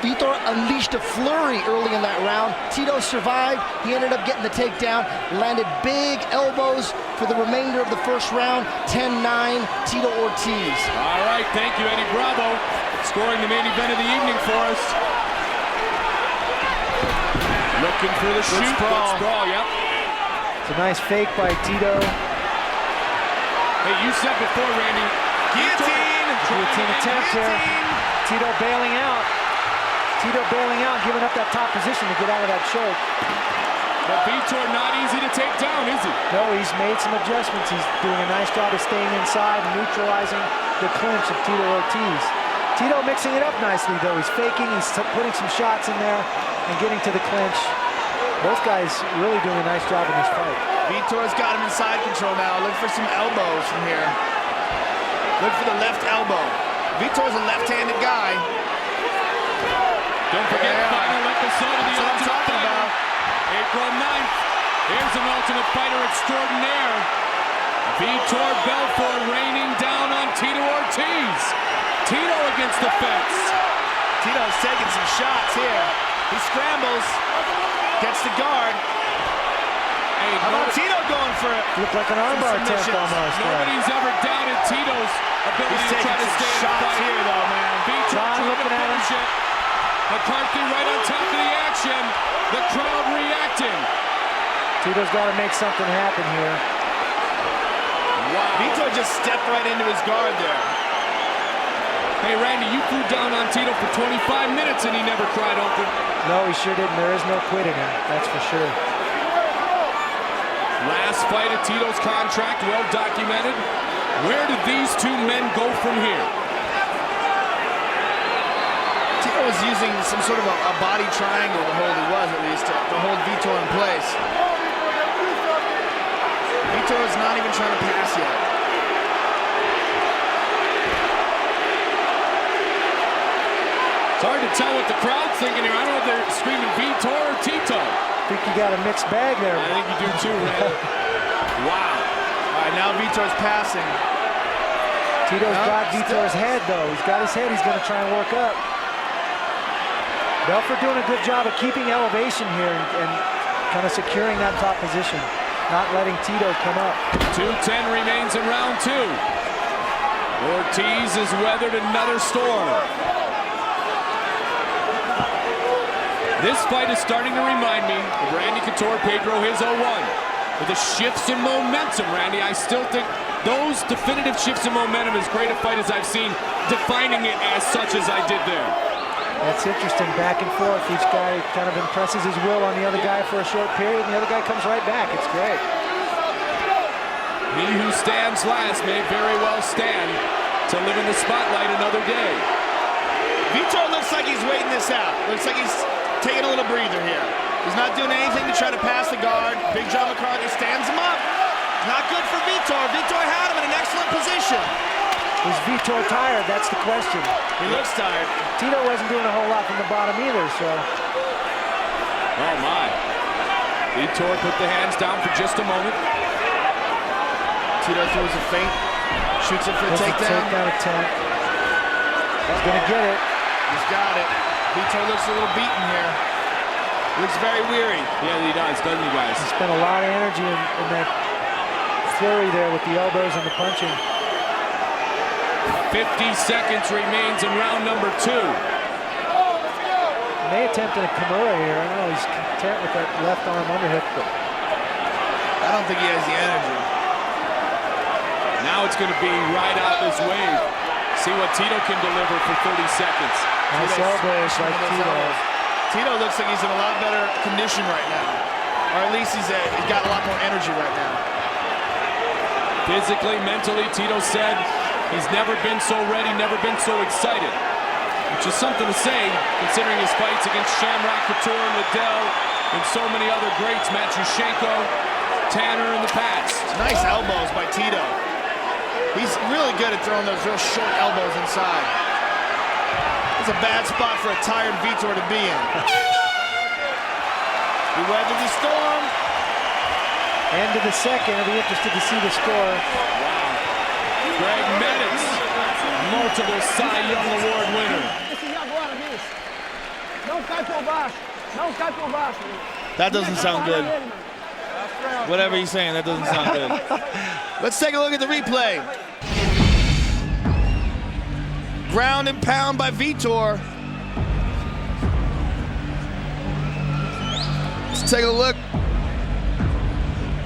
Vitor unleashed a flurry early in that round, Tito survived. He ended up getting the takedown, landed big elbows for the remainder of the first round, 10-9, Tito Ortiz. All right, thank you, Eddie Bravo, scoring the main event of the evening for us. Looking for the shoot, good sprawl, yep. It's a nice fake by Tito. Hey, you said before, Randy, guillotine! Guillotine attempt here. Tito bailing out. Tito bailing out, giving up that top position to get out of that choke. But Vitor not easy to take down, is he? No, he's made some adjustments. He's doing a nice job of staying inside and neutralizing the clinch of Tito Ortiz. Tito mixing it up nicely, though. He's faking, he's putting some shots in there and getting to the clinch. Both guys really doing a nice job in this fight. Vitor's got him in side control now. Look for some elbows from here. Look for the left elbow. Vitor's a left-handed guy. Don't forget final episode of the Ultimate Fighter. April 9th. Here's an Ultimate Fighter extraordinaire. Vitor Belfort raining down on Tito Ortiz. Tito against the fence. Tito's taking some shots here. He scrambles, gets the guard. Hey, how about Tito going for it? Looked like an armbar attempt almost. Nobody's ever doubted Tito's ability to try to stay in the fight. Here, though, man. Vitor looking at him. McCarthy right on top of the action. The crowd reacting. Tito's got to make something happen here. Wow. Vitor just stepped right into his guard there. Hey, Randy, you flew down on Tito for 25 minutes and he never cried open. No, he sure didn't. There is no quitting him, that's for sure. Last fight of Tito's contract, well documented. Where do these two men go from here? Tito was using some sort of a body triangle to hold, he was at least, to hold Vitor in place. Vitor is not even trying to pass yet. It's hard to tell what the crowd's thinking here. I don't know if they're screaming Vitor or Tito. I think you got a mixed bag there. I think you do too, Randy. Wow. All right, now Vitor's passing. Tito's got Vitor's head, though. He's got his head. He's going to try and work up. Belfort doing a good job of keeping elevation here and kind of securing that top position, not letting Tito come up. 2:10 remains in round 2. Ortiz has weathered another storm. This fight is starting to remind me of Randy Couture, Pedro, his 0-1. With the shifts in momentum, Randy, I still think those definitive shifts in momentum, as great a fight as I've seen, defining it as such as I did there. That's interesting, back and forth. Each guy kind of impresses his will on the other guy for a short period, and the other guy comes right back. It's great. He who stands last may very well stand to live in the spotlight another day. Vitor looks like he's waiting this out. Looks like he's taking a little breather here. He's not doing anything to try to pass the guard. Big John McCarthy stands him up. Not good for Vitor. Vitor had him in an excellent position. Is Vitor tired? That's the question. He looks tired. Tito wasn't doing a whole lot from the bottom either, so. Oh, my. Vitor put the hands down for just a moment. Tito throws a feint. Shoots it for a takedown. Takedown attempt. He's going to get it. He's got it. Vitor looks a little beaten here. Looks very weary. Yeah, he does, doesn't he, guys? He spent a lot of energy in that flurry there with the elbows and the punching. 50 seconds remains in round number 2. May attempt a Kimura here. I don't know, he's content with that left arm underhook, but I don't think he has the energy. Now it's going to be right out this wave. See what Tito can deliver for 30 seconds. Nice elbows like Tito. Tito looks like he's in a lot better condition right now. Or at least he's got a lot more energy right now. Physically, mentally, Tito said he's never been so ready, never been so excited. Which is something to say, considering his fights against Shamrock, Couture, Liddell, and so many other greats, Matyushenko, Tanner in the past. Nice elbows by Tito. He's really good at throwing those real short elbows inside. It's a bad spot for a tired Vitor to be in. He weathered the storm. End of the second. I'll be interested to see the score. Wow. Greg Meddix, multiple Cy Young Award winner. That doesn't sound good. Whatever he's saying, that doesn't sound good. Let's take a look at the replay. Ground and pound by Vitor. Let's take a look.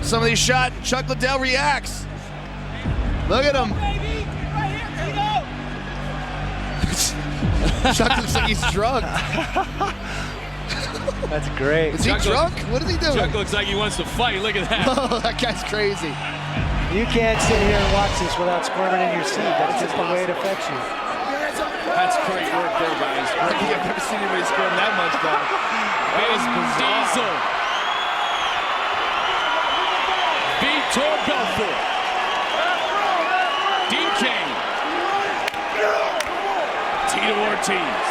Some of these shots, Chuck Liddell reacts. Look at him. Chuck looks like he's drugged. That's great. Is he drunk? What is he doing? Chuck looks like he wants to fight. Look at that. Oh, that guy's crazy. You can't sit here and watch this without squirming in your seat. That's just the way it affects you. That's great work there, guys. I think I've never seen anybody squirm that much, though. That was bizarre. Diesel. Vitor Belfort. Dean Kane. Tito Ortiz.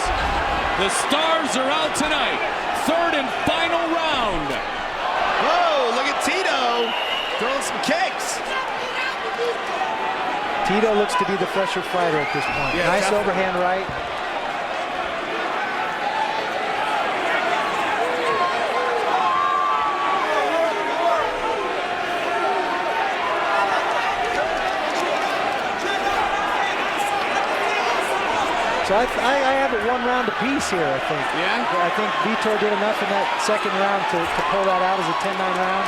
The stars are out tonight. Third and final round. Whoa, look at Tito throwing some kicks. Tito looks to be the fresher fighter at this point. Yeah, nice definitely. overhand right. So I have it 1 round apiece here, I think. Yeah? I think Vitor did enough in that second round to pull that out as a 10-9 round.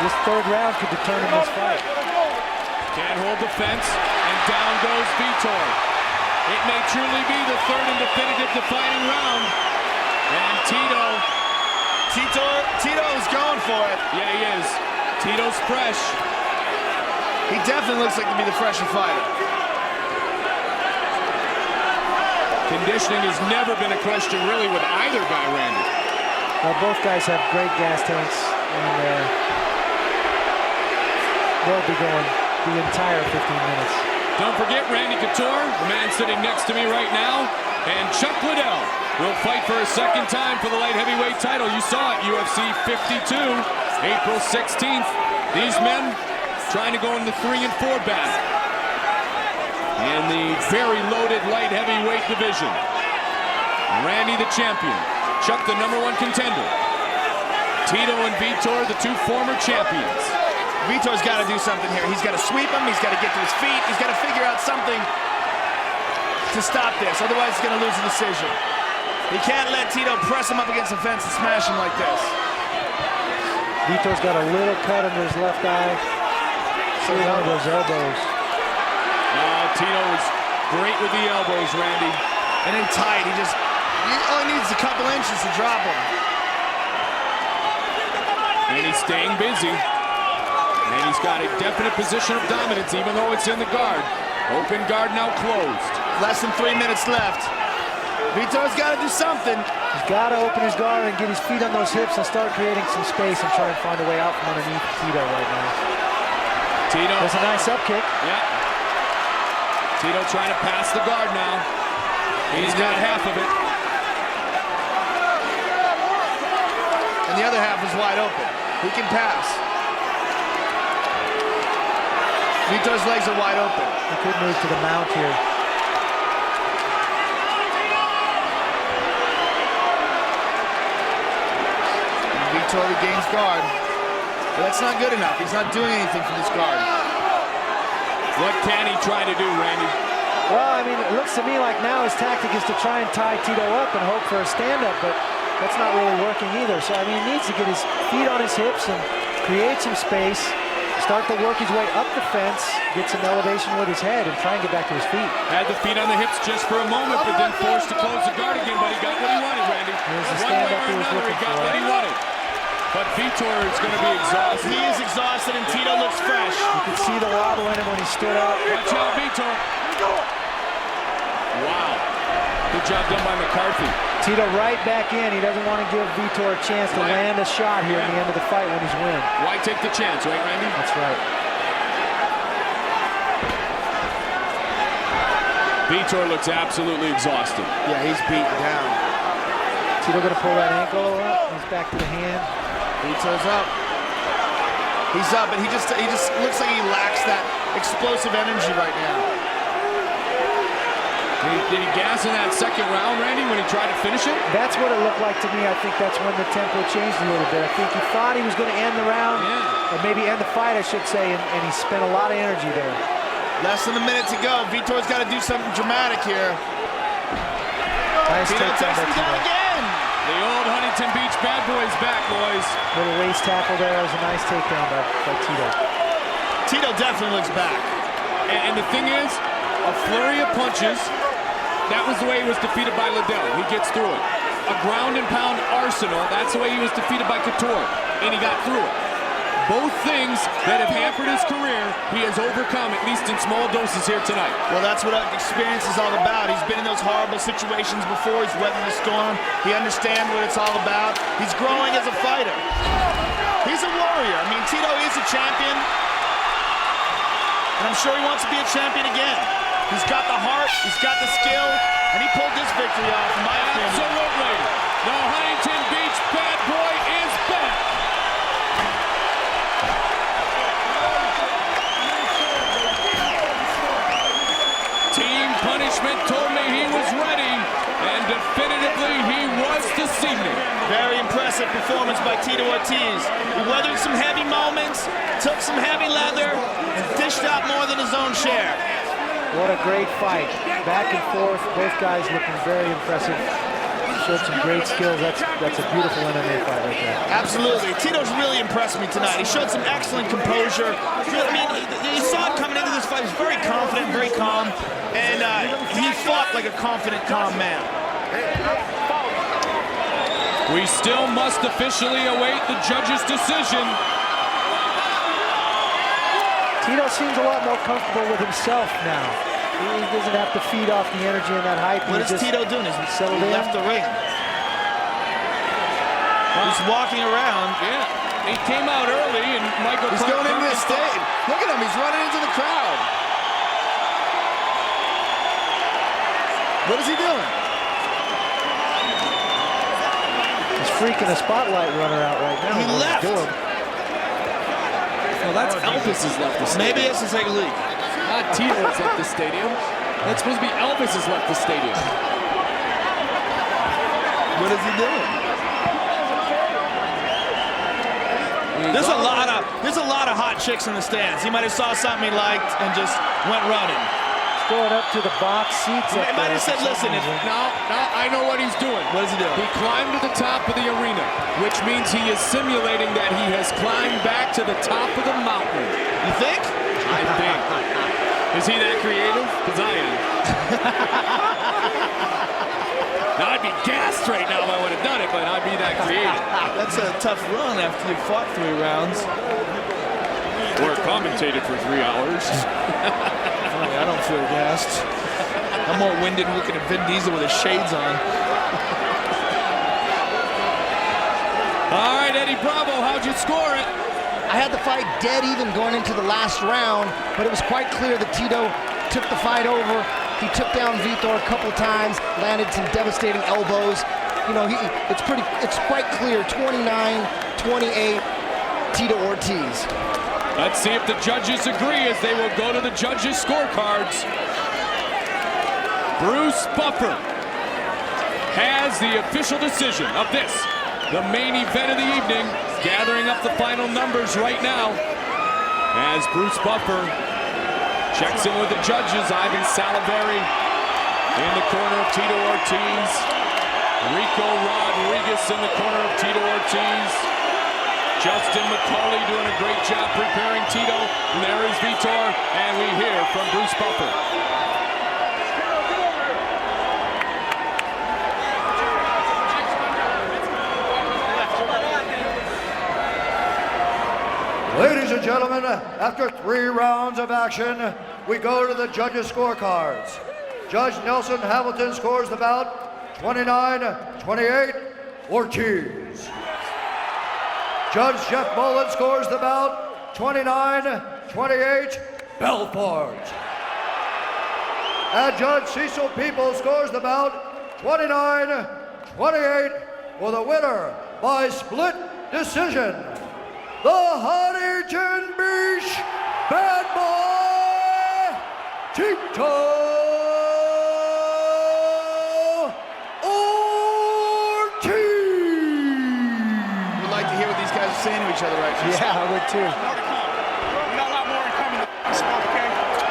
This third round could determine this fight. Can't hold the fence, and down goes Vitor. It may truly be the third and definitive defining round. And Tito's going for it. Yeah, he is. Tito's fresh. He definitely looks like to be the fresher fighter. Conditioning has never been a question really with either guy, Randy. Well, both guys have great gas tanks, and they'll be going the entire 15 minutes. Don't forget Randy Couture, the man sitting next to me right now, and Chuck Liddell will fight for a second time for the light heavyweight title. You saw it, UFC 52, April 16th. These men trying to go in the 3 and 4 battle in the very loaded light heavyweight division. Randy the champion, Chuck the #1 contender. Tito and Vitor, the 2 former champions. Vitor's got to do something here. He's got to sweep him. He's got to get to his feet. He's got to figure out something to stop this. Otherwise, he's going to lose the decision. He can't let Tito press him up against the fence and smash him like this. Vitor's got a little cut under his left eye. See one of those elbows. Tito is great with the elbows, Randy. And then tight. All he needs is a couple inches to drop him. And he's staying busy. And he's got a definite position of dominance, even though it's in the guard. Open guard now closed. Less than 3 minutes left. Vitor's got to do something. He's got to open his guard and get his feet on those hips and start creating some space and try and find a way out from underneath Tito right now. Tito. There's a nice up kick. Yeah. Tito trying to pass the guard now. He's got half of it. And the other half is wide open. He can pass. Vitor's legs are wide open. He could move to the mount here. Vitor regains guard. But that's not good enough. He's not doing anything from this guard. What can he try to do, Randy? Well, I mean, it looks to me like now his tactic is to try and tie Tito up and hope for a stand-up, but that's not really working either. So, I mean, he needs to get his feet on his hips and create some space, start to work his way up the fence, get some elevation with his head, and try and get back to his feet. Had the feet on the hips just for a moment, but then forced to close the guard again, but he got what he wanted, Randy. Here's the One way stand-up or he was another, he looking got for. what he wanted. But Vitor is going to be exhausted. He is exhausted, and Tito looks fresh. You could see the wobble in him when he stood up. Watch out, Vitor. Wow. Good job done by McCarthy. Tito right back in. He doesn't want to give Vitor a chance to land a shot here in the end of the fight when he's winning. Why take the chance, right, Randy? That's right. Vitor looks absolutely exhausted. Yeah, he's beaten down. Tito going to pull that ankle up. He's back to the hand. Vitor's up. He's up, and he just looks like he lacks that explosive energy right now. Did he gas in that second round, Randy, when he tried to finish it? That's what it looked like to me. I think that's when the tempo changed a little bit. I think he thought he was going to end the round, or maybe end the fight, I should say, and he spent a lot of energy there. Less than a minute to go. Vitor's got to do something dramatic here. Nice Tito takes him down again. The old Huntington Beach bad boys back, boys. Little waist tackle there. That was a nice takedown by Tito. Tito definitely looks back. And the thing is, a flurry of punches that was the way he was defeated by Liddell. He gets through it. A ground and pound arsenal, that's the way he was defeated by Couture, and he got through it. Both things that have hampered his career, he has overcome, at least in small doses here tonight. Well, that's what experience is all about. He's been in those horrible situations before. He's weathered the storm. He understands what it's all about. He's growing as a fighter. He's a warrior. I mean, Tito is a champion, and I'm sure he wants to be a champion again. He's got the heart, he's got the skill, and he pulled this victory off, in my opinion. Absolutely. The Huntington Beach bad boy is back. Team Punishment told me he was ready, and definitively he was this evening. Very impressive performance by Tito Ortiz. He weathered some heavy moments, took some heavy leather, and dished out more than his own share. What a great fight. Back and forth, both guys looking very impressive. Showed some great skills. That's a beautiful MMA fight right there. Absolutely. Tito's really impressed me tonight. He showed some excellent composure. I mean, you saw it coming into this fight. He was very confident, very calm, and he fought like a confident, calm man. We still must officially await the judge's decision. Tito seems a lot more comfortable with himself now. He doesn't have to feed off the energy and that hype. What is Tito doing? He settled in. Left the ring. He's walking around. Yeah, he came out early, and Michael. He's going into the stage. Look at him. He's running into the crowd. What is he doing? He's freaking a spotlight runner out right now. He left. Well, that's Elvis has left the stadium. Maybe he has to take a leak. Not Tito has left the stadium. That's supposed to be Elvis has left the stadium. What is he doing? There's a lot of hot chicks in the stands. He might have saw something he liked and just went running. Going up to the box seats. He might have said, listen, now I know what he's doing. What is he doing? He climbed to the top of the arena, which means he is simulating that he has climbed back to the top of the mountain. You think? I think. Is he that creative? Because I am. Now, I'd be gassed right now if I would have done it, but I'd be that creative. That's a tough run after you fought 3 rounds. Or commentated for 3 hours. I don't feel gassed. I'm more winded looking at Vin Diesel with his shades on. All right, Eddie Bravo, how'd you score it? I had the fight dead even going into the last round, but it was quite clear that Tito took the fight over. He took down Vitor a couple times, landed some devastating elbows. You know, it's quite clear, 29-28, Tito Ortiz. Let's see if the judges agree as they will go to the judges' scorecards. Bruce Buffer has the official decision of this, the main event of the evening, gathering up the final numbers right now as Bruce Buffer checks in with the judges. Ivan Saliveri in the corner of Tito Ortiz. Rico Rodriguez in the corner of Tito Ortiz. Justin McCauley doing a great job preparing Tito. And there is Vitor, and we hear from Bruce Buffer. Ladies and gentlemen, after 3 rounds of action, we go to the judges' scorecards. Judge Nelson Hamilton scores the bout 29-28, Ortiz. Judge Jeff Mullen scores the bout 29-28, Belfort. And Judge Cecil People scores the bout 29-28 for the winner by split decision, the Huntington Beach Bad Boy, Tito Ortiz. We'd like to hear what these guys are saying to each other right now. Yeah, I would too. We got a lot more in common. Okay?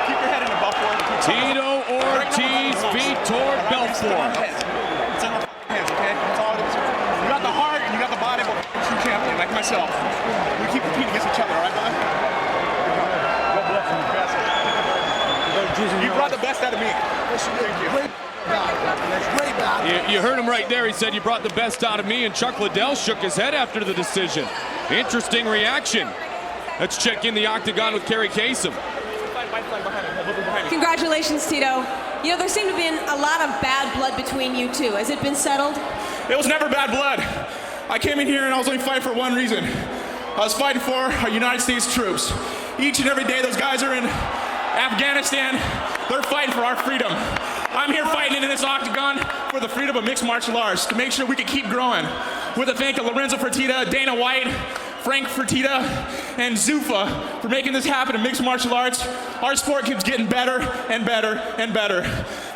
Keep your head in the Belfort. Tito Ortiz, Vitor Belfort. It's in the hands, okay? That's all it is. You got the heart and you got the body, but true champion, like myself. We keep competing against each other, all right, brother? God bless you, best. You brought the best out of me. Thank you. You heard him right there. He said, you brought the best out of me, and Chuck Liddell shook his head after the decision. Interesting reaction. Let's check in the octagon with Kerry Kasem. Congratulations, Tito. You know, there seemed to be a lot of bad blood between you two. Has it been settled? It was never bad blood. I came in here and I was only fighting for one reason. I was fighting for our United States troops. Each and every day those guys are in Afghanistan, they're fighting for our freedom. I'm here fighting in this octagon for the freedom of mixed martial arts, to make sure we can keep growing. With a thank to Lorenzo Fertitta, Dana White, Frank Fertitta, and Zuffa for making this happen in mixed martial arts. Our sport keeps getting better and better and better.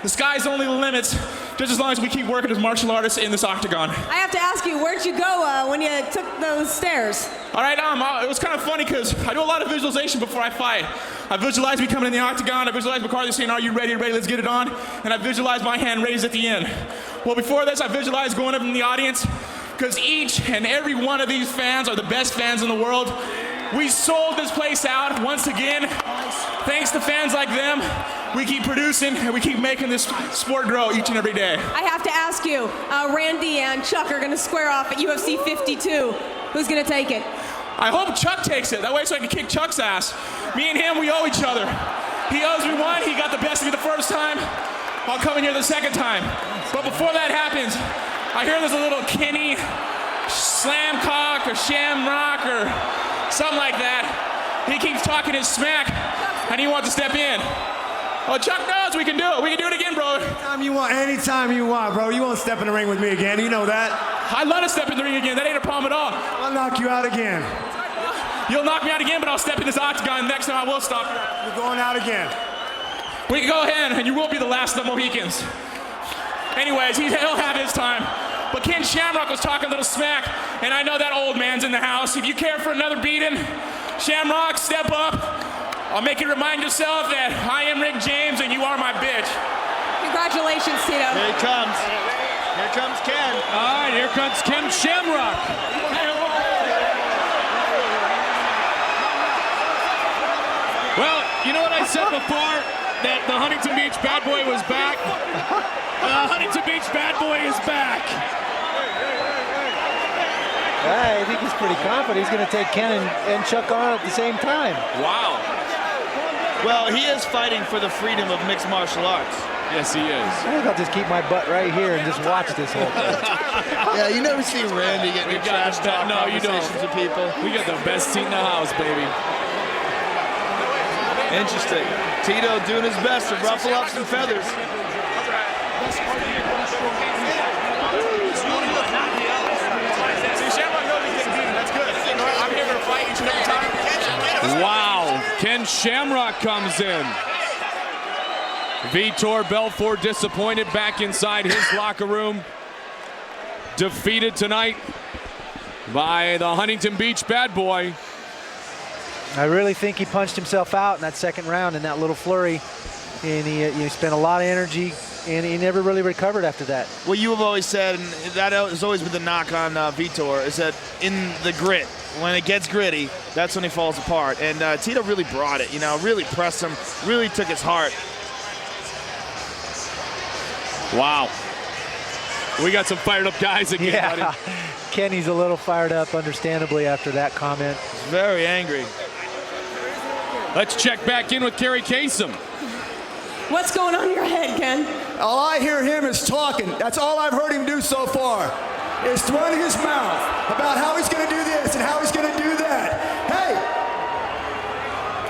The sky's only the limits, just as long as we keep working as martial artists in this octagon. I have to ask you, where'd you go when you took those stairs? All right, it was kind of funny because I do a lot of visualization before I fight. I visualize me coming in the octagon. I visualize McCarthy saying, are you ready, let's get it on? And I visualize my hand raised at the end. Well, before this, I visualized going up in the audience, because each and every one of these fans are the best fans in the world. We sold this place out once again. Thanks to fans like them, we keep producing and we keep making this sport grow each and every day. I have to ask you, Randy and Chuck are going to square off at UFC 52. Who's going to take it? I hope Chuck takes it. That way so I can kick Chuck's ass. Me and him, we owe each other. He owes me one. He got the best of me the first time. I'll come in here the second time. But before that happens, I hear there's a little Kenny Slamcock or Shamrock or something like that. He keeps talking his smack, and he wants to step in. Well, Chuck knows we can do it. We can do it again, bro. Anytime you want, bro. You won't step in the ring with me again. You know that. I'd love to step in the ring again. That ain't a problem at all. I'll knock you out again. You'll knock me out again, but I'll step in this octagon. Next time I will stop you. You're going out again. We can go ahead, and you will be the last of the Mohicans. Anyways, he'll have his time. But Ken Shamrock was talking a little smack, and I know that old man's in the house. If you care for another beating, Shamrock, step up. I'll make you remind yourself that I am Rick James and you are my bitch. Congratulations, Tito. Here he comes. Here comes Ken. All right, here comes Ken Shamrock. Well, you know what I said before? That the Huntington Beach bad boy was back. Huntington Beach bad boy is back. I think he's pretty confident he's going to take Ken and Chuck on at the same time. Wow. Well, he is fighting for the freedom of mixed martial arts. Yes, he is. I think I'll just keep my butt right here and just watch this whole thing. Yeah, you never see Randy getting trash talk conversations with people. We got the best seat in the house, baby. Interesting. Tito doing his best to ruffle up some feathers. Wow, Ken Shamrock comes in. Vitor Belfort disappointed back inside his locker room. Defeated tonight by the Huntington Beach bad boy. I really think he punched himself out in that second round in that little flurry. And he spent a lot of energy, and he never really recovered after that. What you have always said, and that has always been the knock on Vitor, is that in the grit, when it gets gritty, that's when he falls apart. And Tito really brought it, really pressed him, really took his heart. Wow. We got some fired up guys again, buddy. Kenny's a little fired up, understandably, after that comment. He's very angry. Let's check back in with Kerry Kasem. What's going on in your head, Ken? All I hear him is talking. That's all I've heard him do so far, is running his mouth about how he's going to do this and how he's going to do that. Hey,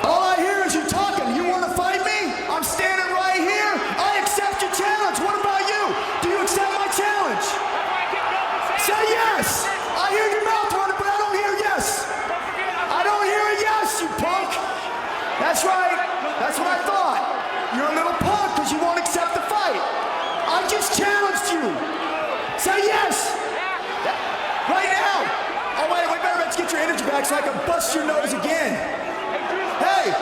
all I hear is you talking. You want to fight me? I'm standing right here. I accept your challenge. What about you? Do you accept my challenge? Say yes. I hear your mouth running, but I don't hear yes. I don't hear a yes, you punk. That's right. That's what I thought. You're a little punk because you won't accept the fight. I just challenged you. Say yes. Right now. Oh, wait, better let's get your energy back so I can bust your nose again. Hey.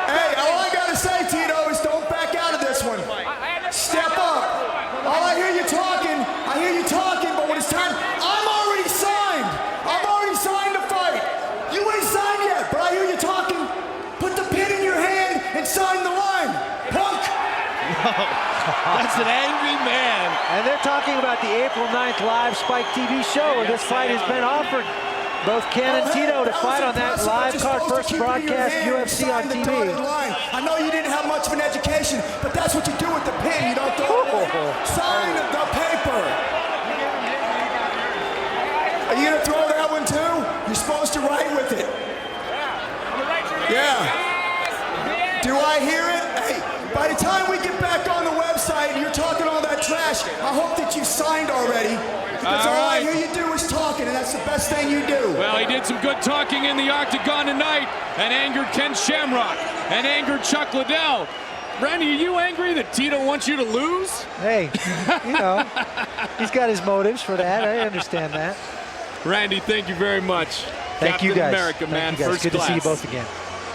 Hey, all I got to say, Tito, is don't back out of this one. Step up. All I hear you talking, but when it's time, I'm already signed. I'm already signed to fight. You ain't signed yet, but I hear you talking. Put the pin in your hand and sign the line, punk. It's an angry man. And they're talking about the April 9th live Spike TV show where this fight has been offered. Both Ken and Tito to fight on that live card, first broadcast UFC on TV. I know you didn't have much of an education, but that's what you do with the pen. You don't throw it away. Sign the paper. Are you going to throw that one too? You're supposed to write with it. Yeah. Do I hear it? Hey, by the time we get back on the website and you're talking all that trash, I hope that you signed already. Because all I hear you do is talking, and that's the best thing you do. Well, he did some good talking in the octagon tonight and angered Ken Shamrock and angered Chuck Liddell. Randy, are you angry that Tito wants you to lose? Hey, you know, he's got his motives for that. I understand that. Randy, thank you very much. Thank Captain you guys. America, Thank man, you guys. first Good class. to see you both again.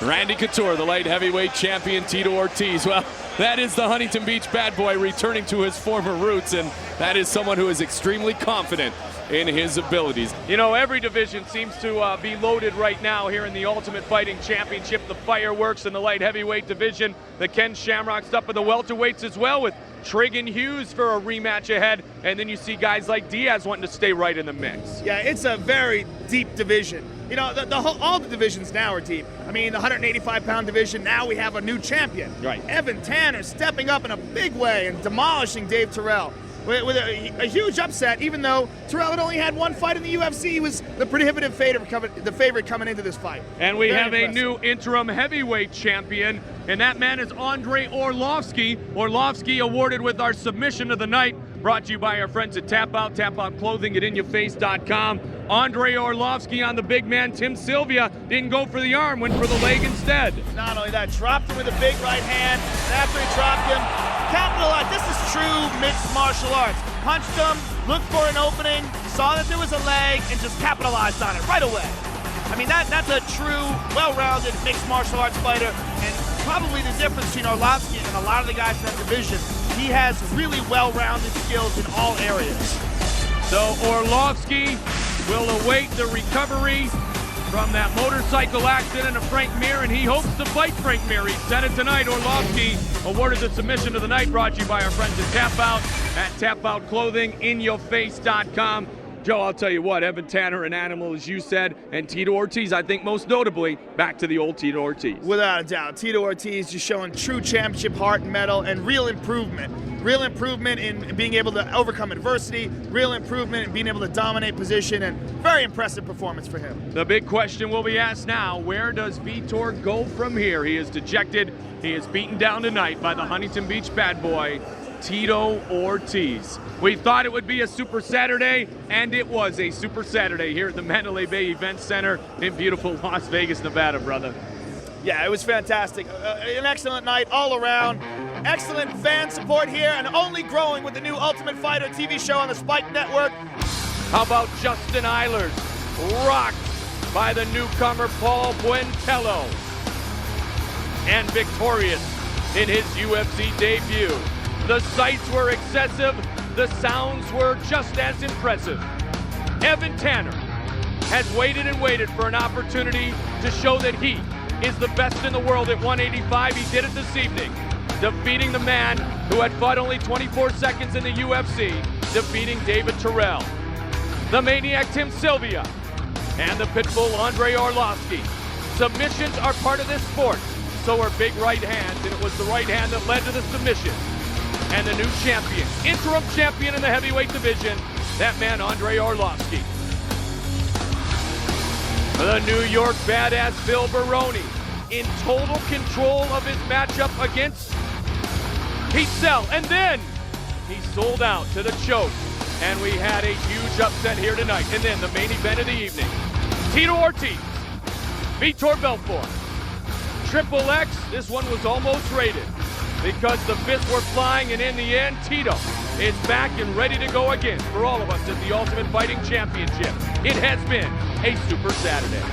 Randy Couture, the light heavyweight champion, Tito Ortiz. Well, that is the Huntington Beach bad boy returning to his former roots, and that is someone who is extremely confident in his abilities. You know, every division seems to be loaded right now here in the Ultimate Fighting Championship. The fireworks in the light heavyweight division, the Ken Shamrocks up in the welterweights as well, with Trigg and Hughes for a rematch ahead, and then you see guys like Diaz wanting to stay right in the mix. Yeah, it's a very deep division. You know, all the divisions now are deep. I mean, the 185-pound division, now we have a new champion. Right. Evan Tanner stepping up in a big way and demolishing Dave Terrell with a huge upset, even though Terrell had only had one fight in the UFC. He was the prohibitive favorite coming into this fight. And we Very have impressive. a new interim heavyweight champion, and that man is Andrei Orlovsky. Orlovsky awarded with our submission of the night, brought to you by our friends at Tap Out Clothing at InYourFace.com. Andrei Orlovsky on the big man. Tim Sylvia didn't go for the arm, went for the leg instead. Not only that, dropped him with a big right hand, and after he dropped him, capitalized. This is true mixed martial arts. Punched him, looked for an opening, saw that there was a leg, and just capitalized on it right away. I mean, that's a true, well-rounded mixed martial arts fighter, and probably the difference between Orlovsky and a lot of the guys in that division. He has really well-rounded skills in all areas. So Orlovsky will await the recovery from that motorcycle accident of Frank Mir, and he hopes to fight Frank Mir. He said it tonight. Orlovsky awarded the submission of the night, brought to you by our friends at Tap Out Clothing, InYourFace.com. Joe, I'll tell you what, Evan Tanner, an animal, as you said, and Tito Ortiz, I think most notably, back to the old Tito Ortiz. Without a doubt, Tito Ortiz just showing true championship heart and mettle and real improvement. Real improvement in being able to overcome adversity, real improvement in being able to dominate position, and very impressive performance for him. The big question will be asked now, where does Vitor go from here? He is dejected. He is beaten down tonight by the Huntington Beach bad boy, Tito Ortiz. We thought it would be a Super Saturday, and it was a Super Saturday here at the Mandalay Bay Event Center in beautiful Las Vegas, Nevada, brother. Yeah, it was fantastic. An excellent night all around. Excellent fan support here, and only growing with the new Ultimate Fighter TV show on the Spike Network. How about Justin Eilers, rocked by the newcomer Paul Buentello, and victorious in his UFC debut. The sights were excessive, the sounds were just as impressive. Evan Tanner has waited and waited for an opportunity to show that he is the best in the world at 185. He did it this evening, defeating the man who had fought only 24 seconds in the UFC, defeating David Terrell. The maniac Tim Sylvia and the pitbull Andrei Orlovsky. Submissions are part of this sport, so are big right hands, and it was the right hand that led to the submission. And the new champion, interim champion in the heavyweight division, that man Andrei Orlovsky. The New York badass Bill Baroni in total control of his matchup against Pete Sell. And then he sold out to the choke. And we had a huge upset here tonight. And then the main event of the evening, Tito Ortiz, Vitor Belfort. Triple X, this one was almost rated because the fists were flying, and in the end, Tito is back and ready to go again for all of us at the Ultimate Fighting Championship. It has been a Super Saturday.